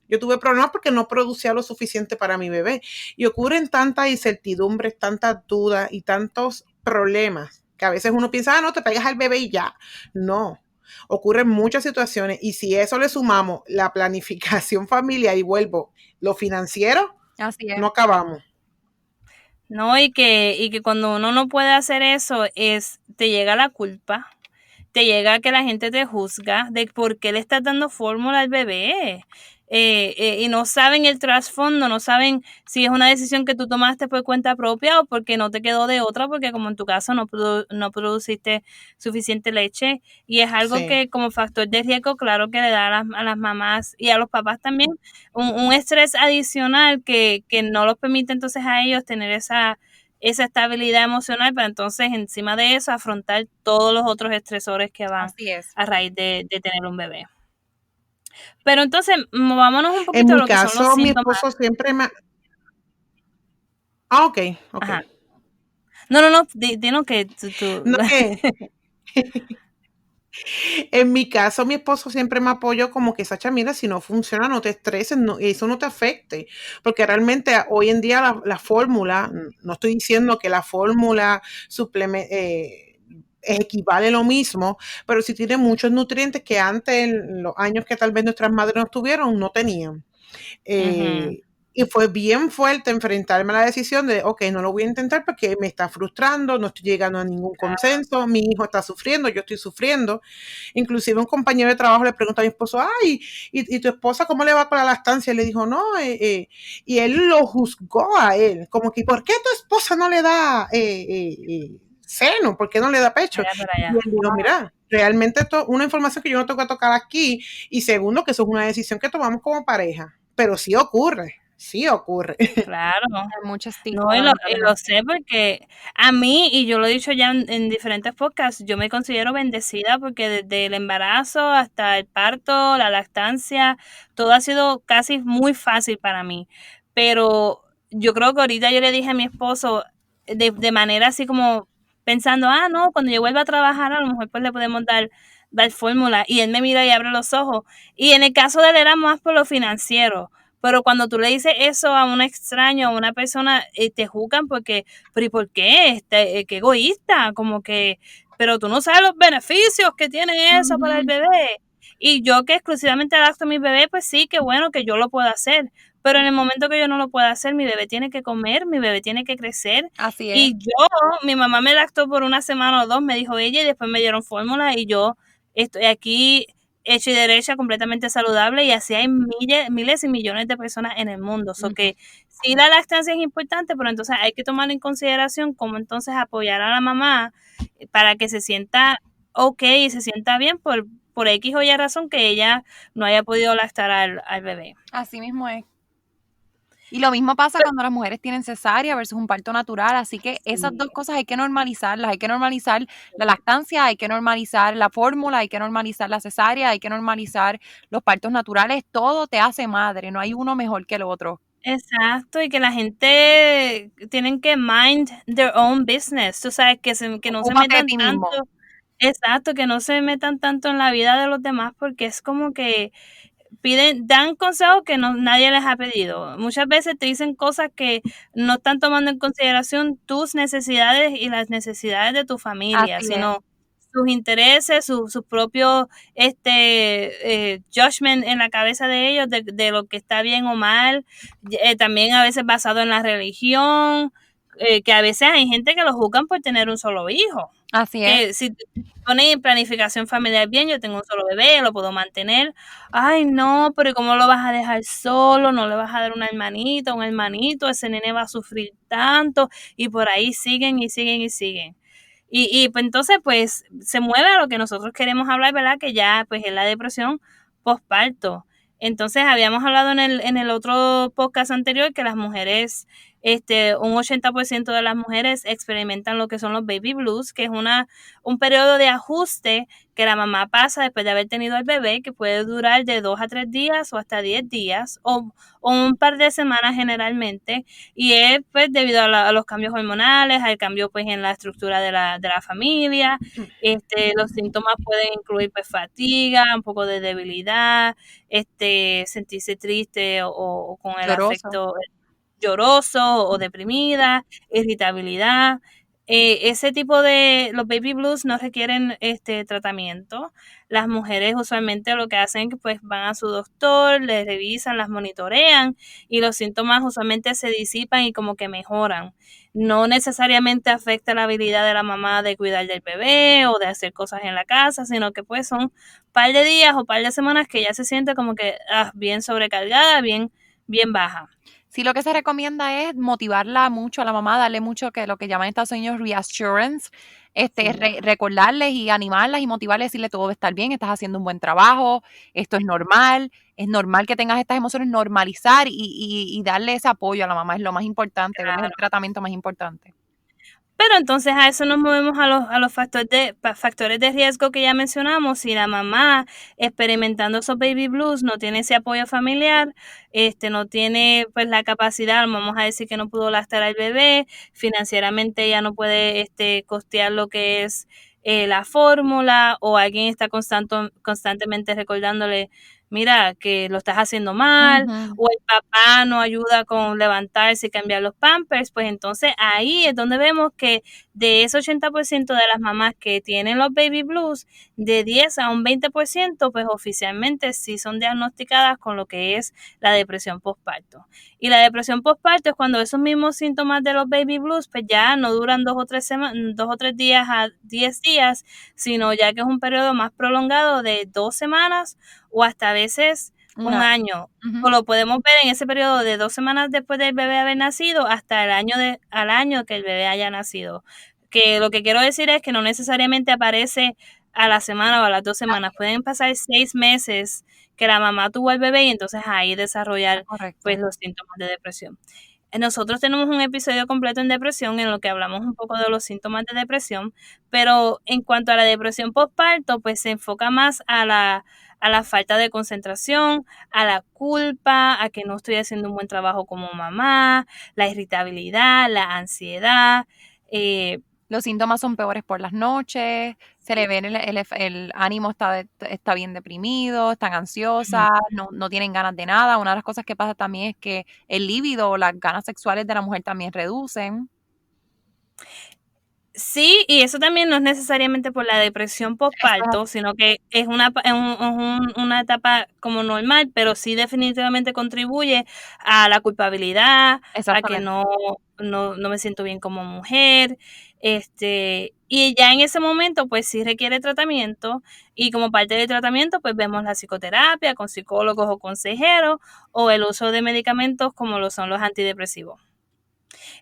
Yo tuve problemas porque no producía lo suficiente para mi bebé. Y ocurren tantas incertidumbres, tantas dudas y tantos problemas que a veces uno piensa, no, te pegas al bebé y ya. No, ocurren muchas situaciones. Y si eso le sumamos la planificación familiar y vuelvo, lo financiero, Así es. no acabamos. No, y que cuando uno no puede hacer eso, te llega la culpa, te llega que la gente te juzga de por qué le estás dando fórmula al bebé. Y no saben el trasfondo, no saben si es una decisión que tú tomaste por cuenta propia o porque no te quedó de otra, porque como en tu caso no produciste suficiente leche. Y es algo Sí. que como factor de riesgo, claro que le da a las mamás y a los papás también un estrés adicional que no los permite entonces a ellos tener esa estabilidad emocional para entonces encima de eso afrontar todos los otros estresores que van Así es. a raíz de tener un bebé. Pero entonces, vámonos un En poquito a mi lo que son los caso, mi síntomas. esposo siempre me... Ah, ok. Ajá. No, dinos que tú... No, que en mi caso, mi esposo siempre me apoyó como que, Sacha, mira, si no funciona, no te estreses, eso no te afecte. Porque realmente hoy en día la fórmula, no estoy diciendo que la fórmula equivale lo mismo, pero sí tiene muchos nutrientes que antes, en los años que tal vez nuestras madres no tuvieron, no tenían. Y fue bien fuerte enfrentarme a la decisión de, ok, no lo voy a intentar porque me está frustrando, no estoy llegando a ningún consenso, mi hijo está sufriendo, yo estoy sufriendo. Inclusive un compañero de trabajo le preguntó a mi esposo, ay, ¿y tu esposa cómo le va con la lactancia? Y le dijo, no, y él lo juzgó a él, como que, ¿por qué tu esposa no le da seno? ¿Por qué no le da pecho? Y él dijo, mira, realmente esto es una información que yo no tengo que tocar aquí, y segundo, que eso es una decisión que tomamos como pareja, pero sí ocurre. Sí ocurre. Claro. Hay muchos tipos. No, y lo sé porque a mí, y yo lo he dicho ya en diferentes podcasts, yo me considero bendecida porque desde el embarazo hasta el parto, la lactancia, todo ha sido casi muy fácil para mí. Pero yo creo que ahorita yo le dije a mi esposo de manera así como pensando, no, cuando yo vuelva a trabajar a lo mejor pues le podemos dar fórmula. Y él me mira y abre los ojos. Y en el caso de él era más por lo financiero. Pero cuando tú le dices eso a un extraño, a una persona, te juzgan porque, pero ¿y por qué? Qué egoísta, como que, pero tú no sabes los beneficios que tiene eso para el bebé. Y yo que exclusivamente lacto a mi bebé, pues sí, qué bueno que yo lo pueda hacer. Pero en el momento que yo no lo pueda hacer, mi bebé tiene que comer, mi bebé tiene que crecer. Así es. Y mi mamá me lactó por una semana o dos, me dijo ella, y después me dieron fórmula y yo estoy aquí hecha y derecha, completamente saludable, y así hay miles y millones de personas en el mundo. So que sí, la lactancia es importante, pero entonces hay que tomar en consideración cómo entonces apoyar a la mamá para que se sienta ok y se sienta bien por X o Y razón que ella no haya podido lactar al bebé. Así mismo es. Y lo mismo pasa cuando las mujeres tienen cesárea versus un parto natural, así que esas dos cosas hay que normalizarlas, hay que normalizar la lactancia, hay que normalizar la fórmula, hay que normalizar la cesárea, hay que normalizar los partos naturales, todo te hace madre, no hay uno mejor que el otro. Exacto, y que la gente tienen que mind their own business, tú sabes, que no se Ocúpate de metan ti tanto, mismo. exacto, que no se metan tanto en la vida de los demás, porque es como que dan consejos que nadie les ha pedido. Muchas veces te dicen cosas que no están tomando en consideración tus necesidades y las necesidades de tu familia, Así es. sino sus intereses, sus propios judgment en la cabeza de ellos de lo que está bien o mal, también a veces basado en la religión, que a veces hay gente que lo juzgan por tener un solo hijo. Así Que es. si pones planificación familiar bien, yo tengo un solo bebé, lo puedo mantener. Ay, no, pero ¿cómo lo vas a dejar solo? No le vas a dar una hermanita, un hermanito, ese nene va a sufrir tanto, y por ahí siguen y siguen y siguen. Y pues entonces pues se mueve a lo que nosotros queremos hablar, ¿verdad? Que ya pues es la depresión postparto. Entonces habíamos hablado en el otro podcast anterior que las mujeres, un 80% de las mujeres experimentan lo que son los baby blues, que es un periodo de ajuste que la mamá pasa después de haber tenido al bebé, que puede durar de 2 a 3 días o hasta 10 días o un par de semanas generalmente, y es pues debido a los cambios hormonales, al cambio pues en la estructura de la familia. Los síntomas pueden incluir pues fatiga, un poco de debilidad, sentirse triste o con el Lloroso. afecto lloroso o deprimida, irritabilidad. Ese tipo los baby blues no requieren tratamiento. Las mujeres usualmente lo que hacen es que pues van a su doctor, les revisan, las monitorean, y los síntomas usualmente se disipan y como que mejoran. No necesariamente afecta la habilidad de la mamá de cuidar del bebé o de hacer cosas en la casa, sino que pues son par de días o par de semanas que ya se siente como que bien sobrecargada, bien baja. Sí, lo que se recomienda es motivarla mucho a la mamá, darle mucho lo que llaman en Estados Unidos reassurance, recordarles y animarlas y motivarles, decirle todo va a estar bien, estás haciendo un buen trabajo, esto es normal que tengas estas emociones, normalizar y darle ese apoyo a la mamá es lo más importante, ¿verdad? Es el tratamiento más importante. Pero entonces a eso nos movemos a los factores de riesgo que ya mencionamos. Si la mamá experimentando esos baby blues no tiene ese apoyo familiar, no tiene pues la capacidad, vamos a decir que no pudo lactar al bebé, financieramente ella no puede costear lo que es la fórmula, o alguien está constantemente recordándole, mira, que lo estás haciendo mal, o el papá no ayuda con levantarse y cambiar los pampers, pues entonces ahí es donde vemos que de ese 80% de las mamás que tienen los baby blues, de 10 a un 20%, pues oficialmente sí son diagnosticadas con lo que es la depresión postparto. Y la depresión postparto es cuando esos mismos síntomas de los baby blues, pues ya no duran 2 o 3 días a 10 días, sino ya que es un periodo más prolongado de 2 semanas o hasta a veces un año. O lo podemos ver en ese periodo de 2 semanas después del bebé haber nacido hasta al año que el bebé haya nacido. Que lo que quiero decir es que no necesariamente aparece a la semana o a las 2 semanas. Pueden pasar 6 meses que la mamá tuvo el bebé y entonces ahí desarrollar pues los síntomas de depresión. Nosotros tenemos un episodio completo en depresión en lo que hablamos un poco de los síntomas de depresión, pero en cuanto a la depresión postparto, pues se enfoca más a la falta de concentración, a la culpa, a que no estoy haciendo un buen trabajo como mamá, la irritabilidad, la ansiedad. Los síntomas son peores por las noches, se le ve el ánimo está bien deprimido, están ansiosas, no tienen ganas de nada. Una de las cosas que pasa también es que el líbido o las ganas sexuales de la mujer también reducen. Sí, y eso también no es necesariamente por la depresión postparto, sino que es una etapa como normal, pero sí definitivamente contribuye a la culpabilidad, a que no me siento bien como mujer, y ya en ese momento pues sí requiere tratamiento, y como parte del tratamiento pues vemos la psicoterapia con psicólogos o consejeros, o el uso de medicamentos como lo son los antidepresivos.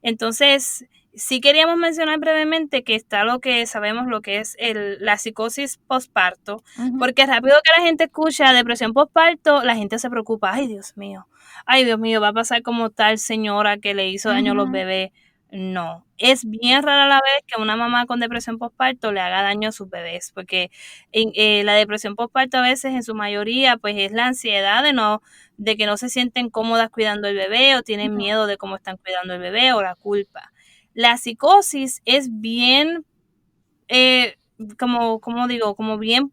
Entonces, sí queríamos mencionar brevemente que está lo que sabemos, lo que es la psicosis postparto, porque rápido que la gente escucha depresión postparto, la gente se preocupa, ay Dios mío, va a pasar como tal señora que le hizo daño a los bebés. No, es bien rara la vez que una mamá con depresión postparto le haga daño a sus bebés, porque la depresión postparto a veces en su mayoría pues es la ansiedad de que no se sienten cómodas cuidando el bebé o tienen miedo de cómo están cuidando el bebé o la culpa. La psicosis es bien, como digo, como bien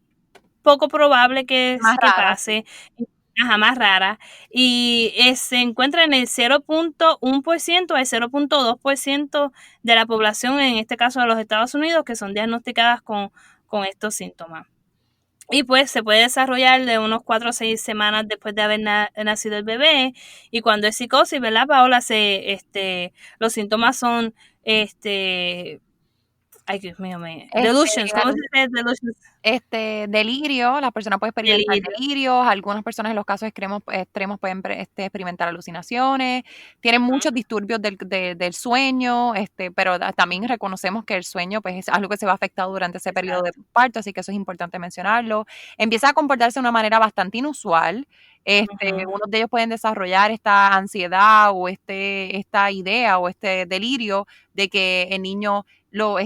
poco probable que pase, más rara, y se encuentra en el 0.1% al 0.2% de la población, en este caso de los Estados Unidos, que son diagnosticadas con estos síntomas. Y pues se puede desarrollar de unos 4 o 6 semanas después de haber nacido el bebé. Y cuando es psicosis, ¿verdad, Paola? Los síntomas son, ay, Dios mío, delusions. ¿Cómo se dice delusions? Delirio, la persona puede experimentar delirios, algunas personas en los casos extremos pueden experimentar alucinaciones, tienen muchos disturbios del sueño, pero también reconocemos que el sueño pues es algo que se va afectado durante ese periodo de parto, así que eso es importante mencionarlo. Empieza a comportarse de una manera bastante inusual. Unos de ellos pueden desarrollar esta ansiedad o esta idea o este delirio de que el niño no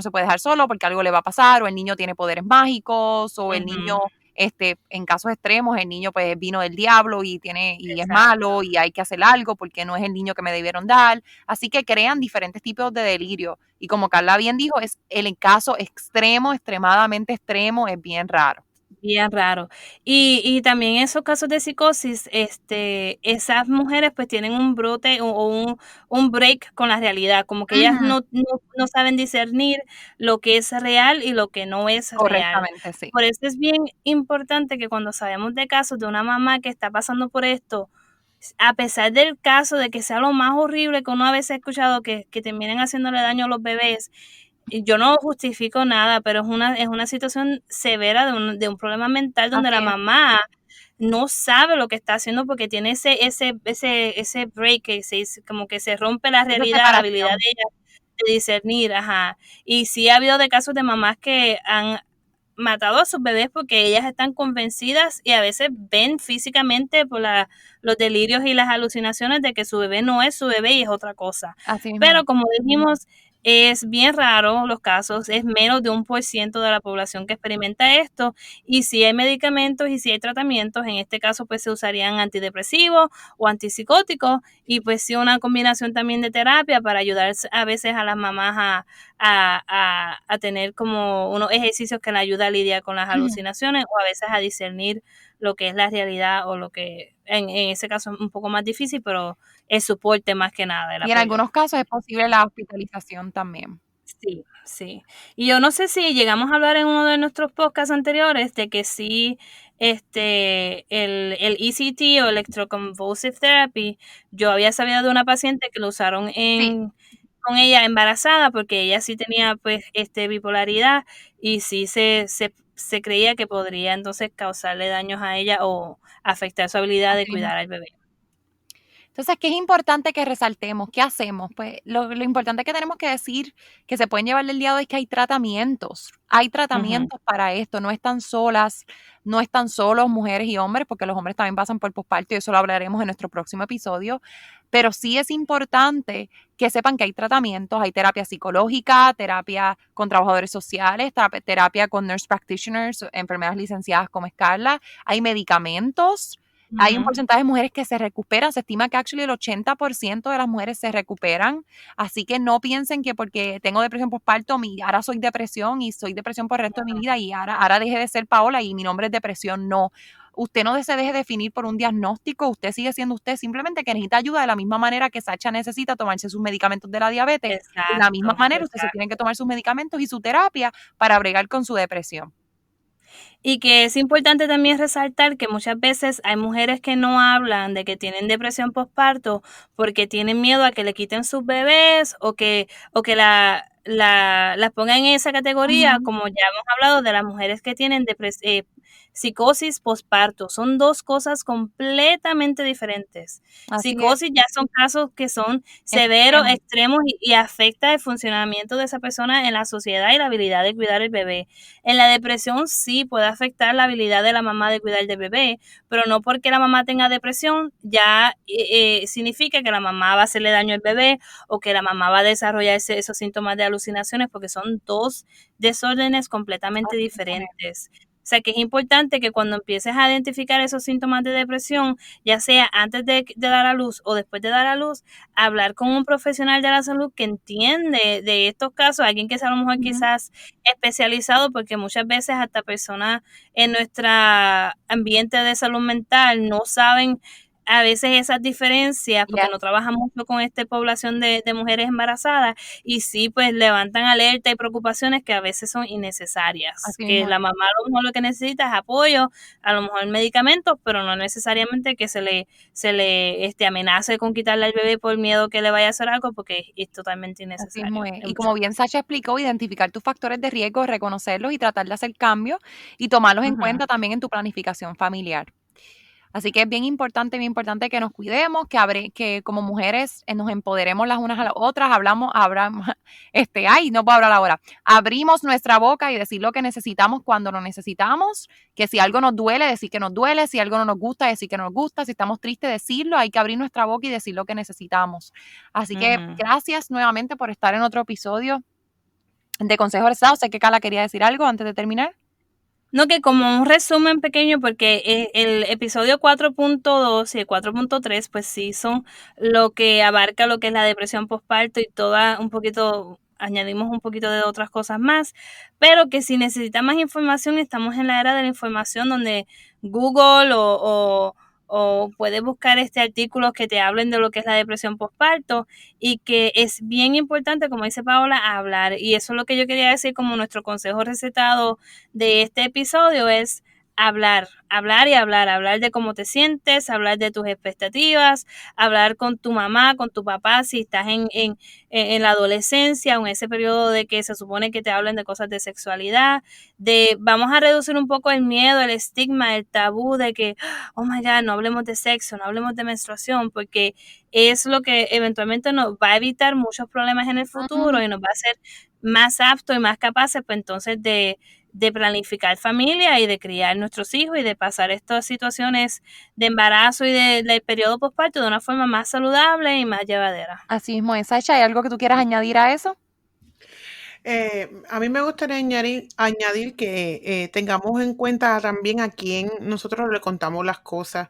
se puede dejar solo porque algo le va a pasar, o el niño tiene poderes mágicos, o el niño, en casos extremos, el niño pues vino del diablo y es malo y hay que hacer algo porque no es el niño que me debieron dar. Así que crean diferentes tipos de delirio. Y como Carla bien dijo, es el caso extremo, extremadamente extremo, es bien raro. Bien raro. Y también en esos casos de psicosis, esas mujeres pues tienen un brote o un break con la realidad, como que ellas no saben discernir lo que es real y lo que no es real. Correctamente, sí. Por eso es bien importante que cuando sabemos de casos de una mamá que está pasando por esto, a pesar del caso de que sea lo más horrible que uno a veces ha escuchado, que terminen haciéndole daño a los bebés, yo no justifico nada, pero es una situación severa de un problema mental donde la mamá no sabe lo que está haciendo porque tiene ese break, como que se rompe la realidad, la habilidad de ella de discernir, Y sí ha habido de casos de mamás que han matado a sus bebés porque ellas están convencidas y a veces ven físicamente por los delirios y las alucinaciones de que su bebé no es su bebé y es otra cosa. Pero como dijimos, es bien raro los casos, es menos de 1% de la población que experimenta esto, y si hay medicamentos y si hay tratamientos, en este caso pues se usarían antidepresivos o antipsicóticos, y pues sí una combinación también de terapia para ayudar a veces a las mamás a tener como unos ejercicios que le ayudan a lidiar con las alucinaciones o a veces a discernir lo que es la realidad o lo que en ese caso es un poco más difícil, pero el soporte más que nada. Y en algunos casos es posible la hospitalización también. Sí, sí. Y yo no sé si llegamos a hablar en uno de nuestros podcasts anteriores de que sí, el ECT o Electroconvulsive Therapy, yo había sabido de una paciente que lo usaron Sí. con ella embarazada porque ella sí tenía pues bipolaridad y sí se creía que podría entonces causarle daños a ella o afectar su habilidad de Así mismo. cuidar al bebé. Entonces, ¿qué es importante que resaltemos? ¿Qué hacemos? Pues lo importante que tenemos que decir que se pueden llevar del día de hoy es que hay tratamientos. Hay tratamientos para esto. No están solas, no están solos mujeres y hombres, porque los hombres también pasan por posparto y eso lo hablaremos en nuestro próximo episodio. Pero sí es importante que sepan que hay tratamientos. Hay terapia psicológica, terapia con trabajadores sociales, terapia con nurse practitioners, enfermeras licenciadas como Scarla. Hay medicamentos. Hay un porcentaje de mujeres que se recuperan, se estima que actually el 80% de las mujeres se recuperan, así que no piensen que porque tengo depresión postparto, ahora soy depresión y soy depresión por el resto de mi vida y ahora deje de ser Paola y mi nombre es depresión, no. Usted no se deje definir por un diagnóstico, usted sigue siendo usted, simplemente que necesita ayuda de la misma manera que Sacha necesita tomarse sus medicamentos de la diabetes, de la misma Exacto, manera usted se tiene que exacto. tomar sus medicamentos y su terapia para bregar con su depresión. Y que es importante también resaltar que muchas veces hay mujeres que no hablan de que tienen depresión postparto porque tienen miedo a que le quiten sus bebés o que las pongan en esa categoría, Ujú. como ya hemos hablado de las mujeres que tienen psicosis postparto. Son dos cosas completamente diferentes. Así es, Psicosis ya son casos que son severos, extremo. extremos y afecta el funcionamiento de esa persona en la sociedad y la habilidad de cuidar el bebé. En la depresión sí puede afectar la habilidad de la mamá de cuidar del bebé, pero no porque la mamá tenga depresión ya significa que la mamá va a hacerle daño al bebé o que la mamá va a desarrollar esos síntomas de alucinaciones porque son dos desórdenes completamente Así mismo es. diferentes. O sea que es importante que cuando empieces a identificar esos síntomas de depresión, ya sea antes de dar a luz o después de dar a luz, hablar con un profesional de la salud que entiende de estos casos, alguien que sea a lo mejor Ujú. quizás especializado, porque muchas veces hasta personas en nuestro ambiente de salud mental no saben a veces esas diferencias porque Yes. no trabajan mucho con esta población de mujeres embarazadas y sí pues levantan alerta y preocupaciones que a veces son innecesarias, Así que mismo la es. mamá a lo mejor lo que necesita es apoyo, a lo mejor medicamentos, pero no necesariamente que se le amenace con quitarle al bebé por miedo que le vaya a hacer algo porque es totalmente Así mismo innecesario es. en Y muchos como bien Sacha explicó, identificar tus factores de riesgo, reconocerlos y tratar de hacer cambios y tomarlos en casos. cuenta también en tu planificación familiar. Así que es bien importante que nos cuidemos, que como mujeres nos empoderemos las unas a las otras, ay, no puedo hablar ahora. Abrimos nuestra boca y decir lo que necesitamos cuando lo necesitamos, que si algo nos duele, decir que nos duele, si algo no nos gusta, decir que no nos gusta, si estamos tristes, decirlo, hay que abrir nuestra boca y decir lo que necesitamos. Así que Ujú. gracias nuevamente por estar en otro episodio de Consejo Rezado. Sé que Carla quería decir algo antes de terminar. No, que como un resumen pequeño, porque el episodio 4.2 y el 4.3, pues sí son lo que abarca lo que es la depresión postparto y toda un poquito, añadimos un poquito de otras cosas más, pero que si necesitan más información, estamos en la era de la información donde Google o puedes buscar artículos que te hablen de lo que es la depresión postparto y que es bien importante, como dice Paola, hablar. Y eso es lo que yo quería decir como nuestro consejo recetado de este episodio es hablar y hablar de cómo te sientes, hablar de tus expectativas, hablar con tu mamá, con tu papá, si estás en la adolescencia o en ese periodo de que se supone que te hablen de cosas de sexualidad, vamos a reducir un poco el miedo, el estigma, el tabú de que, oh my God, no hablemos de sexo, no hablemos de menstruación, porque es lo que eventualmente nos va a evitar muchos problemas en el futuro Ujú. y nos va a hacer más aptos y más capaces, pues entonces de planificar familia y de criar nuestros hijos y de pasar estas situaciones de embarazo y del periodo postparto de una forma más saludable y más llevadera. Así mismo es. Sacha, ¿hay algo que tú quieras añadir a eso? A mí me gustaría añadir que tengamos en cuenta también a quién nosotros le contamos las cosas.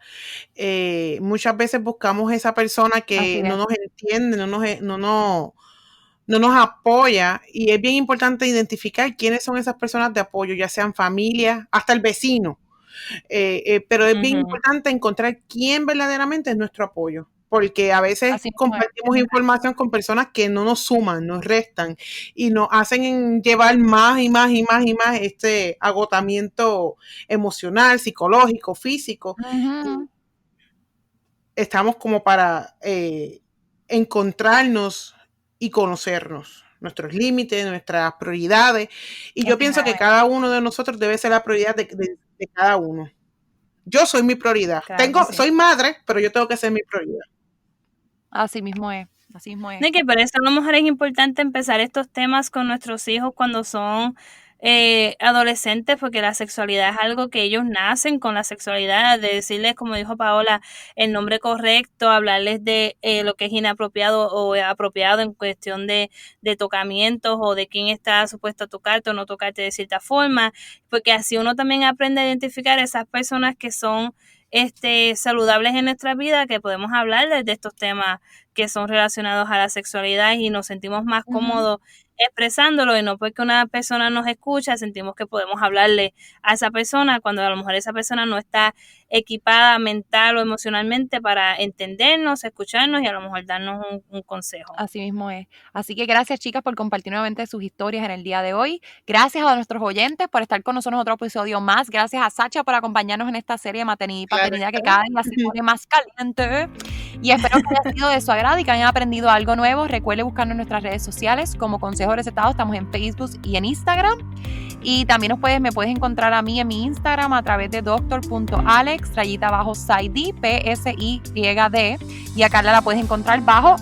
Muchas veces buscamos esa persona Así que no es. nos entiende, no nos apoya y es bien importante identificar quiénes son esas personas de apoyo, ya sean familia, hasta el vecino. Pero es bien Ujú. importante encontrar quién verdaderamente es nuestro apoyo. porque a veces Así mismo es. compartimos información con personas que no nos suman, nos restan y nos hacen llevar más y más este agotamiento emocional, psicológico, físico. Ujú. Estamos como para encontrarnos y conocernos, nuestros límites, nuestras prioridades, y yo pienso que cada uno de nosotros debe ser la prioridad de cada uno. Yo soy mi prioridad. Claro que sí. Soy madre, pero yo tengo que ser mi prioridad. Así mismo es, así mismo es. De que por eso a lo mejor es importante empezar estos temas con nuestros hijos cuando son adolescentes, porque la sexualidad es algo que ellos nacen con la sexualidad, de decirles, como dijo Paola, el nombre correcto, hablarles de lo que es inapropiado o apropiado en cuestión de tocamientos o de quién está supuesto a tocarte o no tocarte de cierta forma, porque así uno también aprende a identificar esas personas que son saludables en nuestra vida, que podemos hablar de estos temas que son relacionados a la sexualidad y nos sentimos más cómodos expresándolo, y no porque una persona nos escucha sentimos que podemos hablarle a esa persona cuando a lo mejor esa persona no está equipada mental o emocionalmente para entendernos, escucharnos y a lo mejor darnos un consejo. Así mismo es. Así que gracias, chicas, por compartir nuevamente sus historias en el día de hoy. Gracias a nuestros oyentes por estar con nosotros en otro episodio más. Gracias a Sacha por acompañarnos en esta serie de maternidad y paternidad que cada día se pone más caliente. Y espero que haya sido de su agrado y que hayan aprendido algo nuevo. Recuerde buscarnos en nuestras redes sociales como Consejos Recetados. Estamos en Facebook y en Instagram. Y también me puedes encontrar a mí en mi Instagram a través de doctor.alex_Saidi, PSYD, y a Carla la puedes encontrar bajo.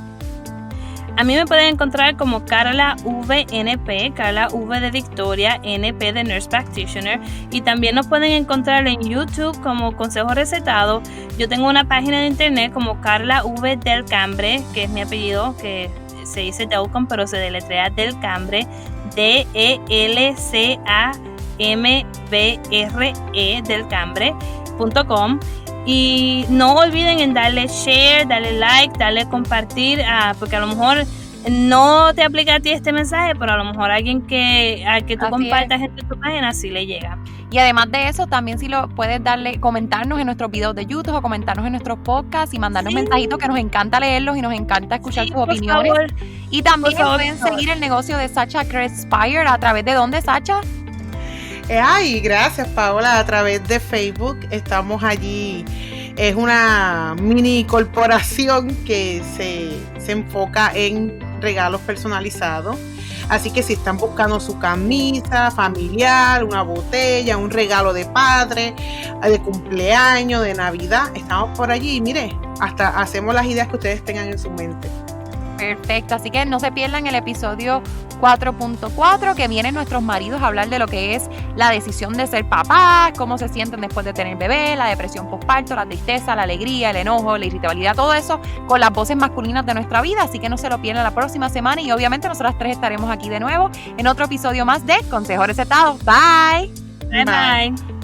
A mí me pueden encontrar como Carla VNP, Carla V de Victoria, NP de Nurse Practitioner, y también nos pueden encontrar en YouTube como Consejo Recetado. Yo tengo una página de internet como Carla V del Cambre, que es mi apellido, que se dice Delcam, pero se deletrea Del Cambre, DELCAMBRE, delcambre.com. Y no olviden en darle share, darle like, darle compartir, porque a lo mejor no te aplica a ti este mensaje, pero a lo mejor alguien al que tú compartas en tu página sí le llega. Y además de eso, también si lo puedes comentarnos en nuestros videos de YouTube o comentarnos en nuestros podcasts y mandarnos mensajitos, que nos encanta leerlos y nos encanta escuchar tus opiniones. Favor. Y también pueden seguir el negocio de Sacha Crespire. ¿A través de dónde, Sacha? Ay, gracias, Paola. A través de Facebook estamos allí. Es una mini corporación que se enfoca en regalos personalizados. Así que si están buscando su camisa familiar, una botella, un regalo de padre, de cumpleaños, de Navidad, estamos por allí. Mire, hasta hacemos las ideas que ustedes tengan en su mente. Perfecto, así que no se pierdan el episodio 4.4, que vienen nuestros maridos a hablar de lo que es la decisión de ser papá, cómo se sienten después de tener bebé, la depresión postparto, la tristeza, la alegría, el enojo, la irritabilidad, todo eso con las voces masculinas de nuestra vida. Así que no se lo pierdan la próxima semana, y obviamente nosotras tres estaremos aquí de nuevo en otro episodio más de Consejos Recetados. Bye. Bye.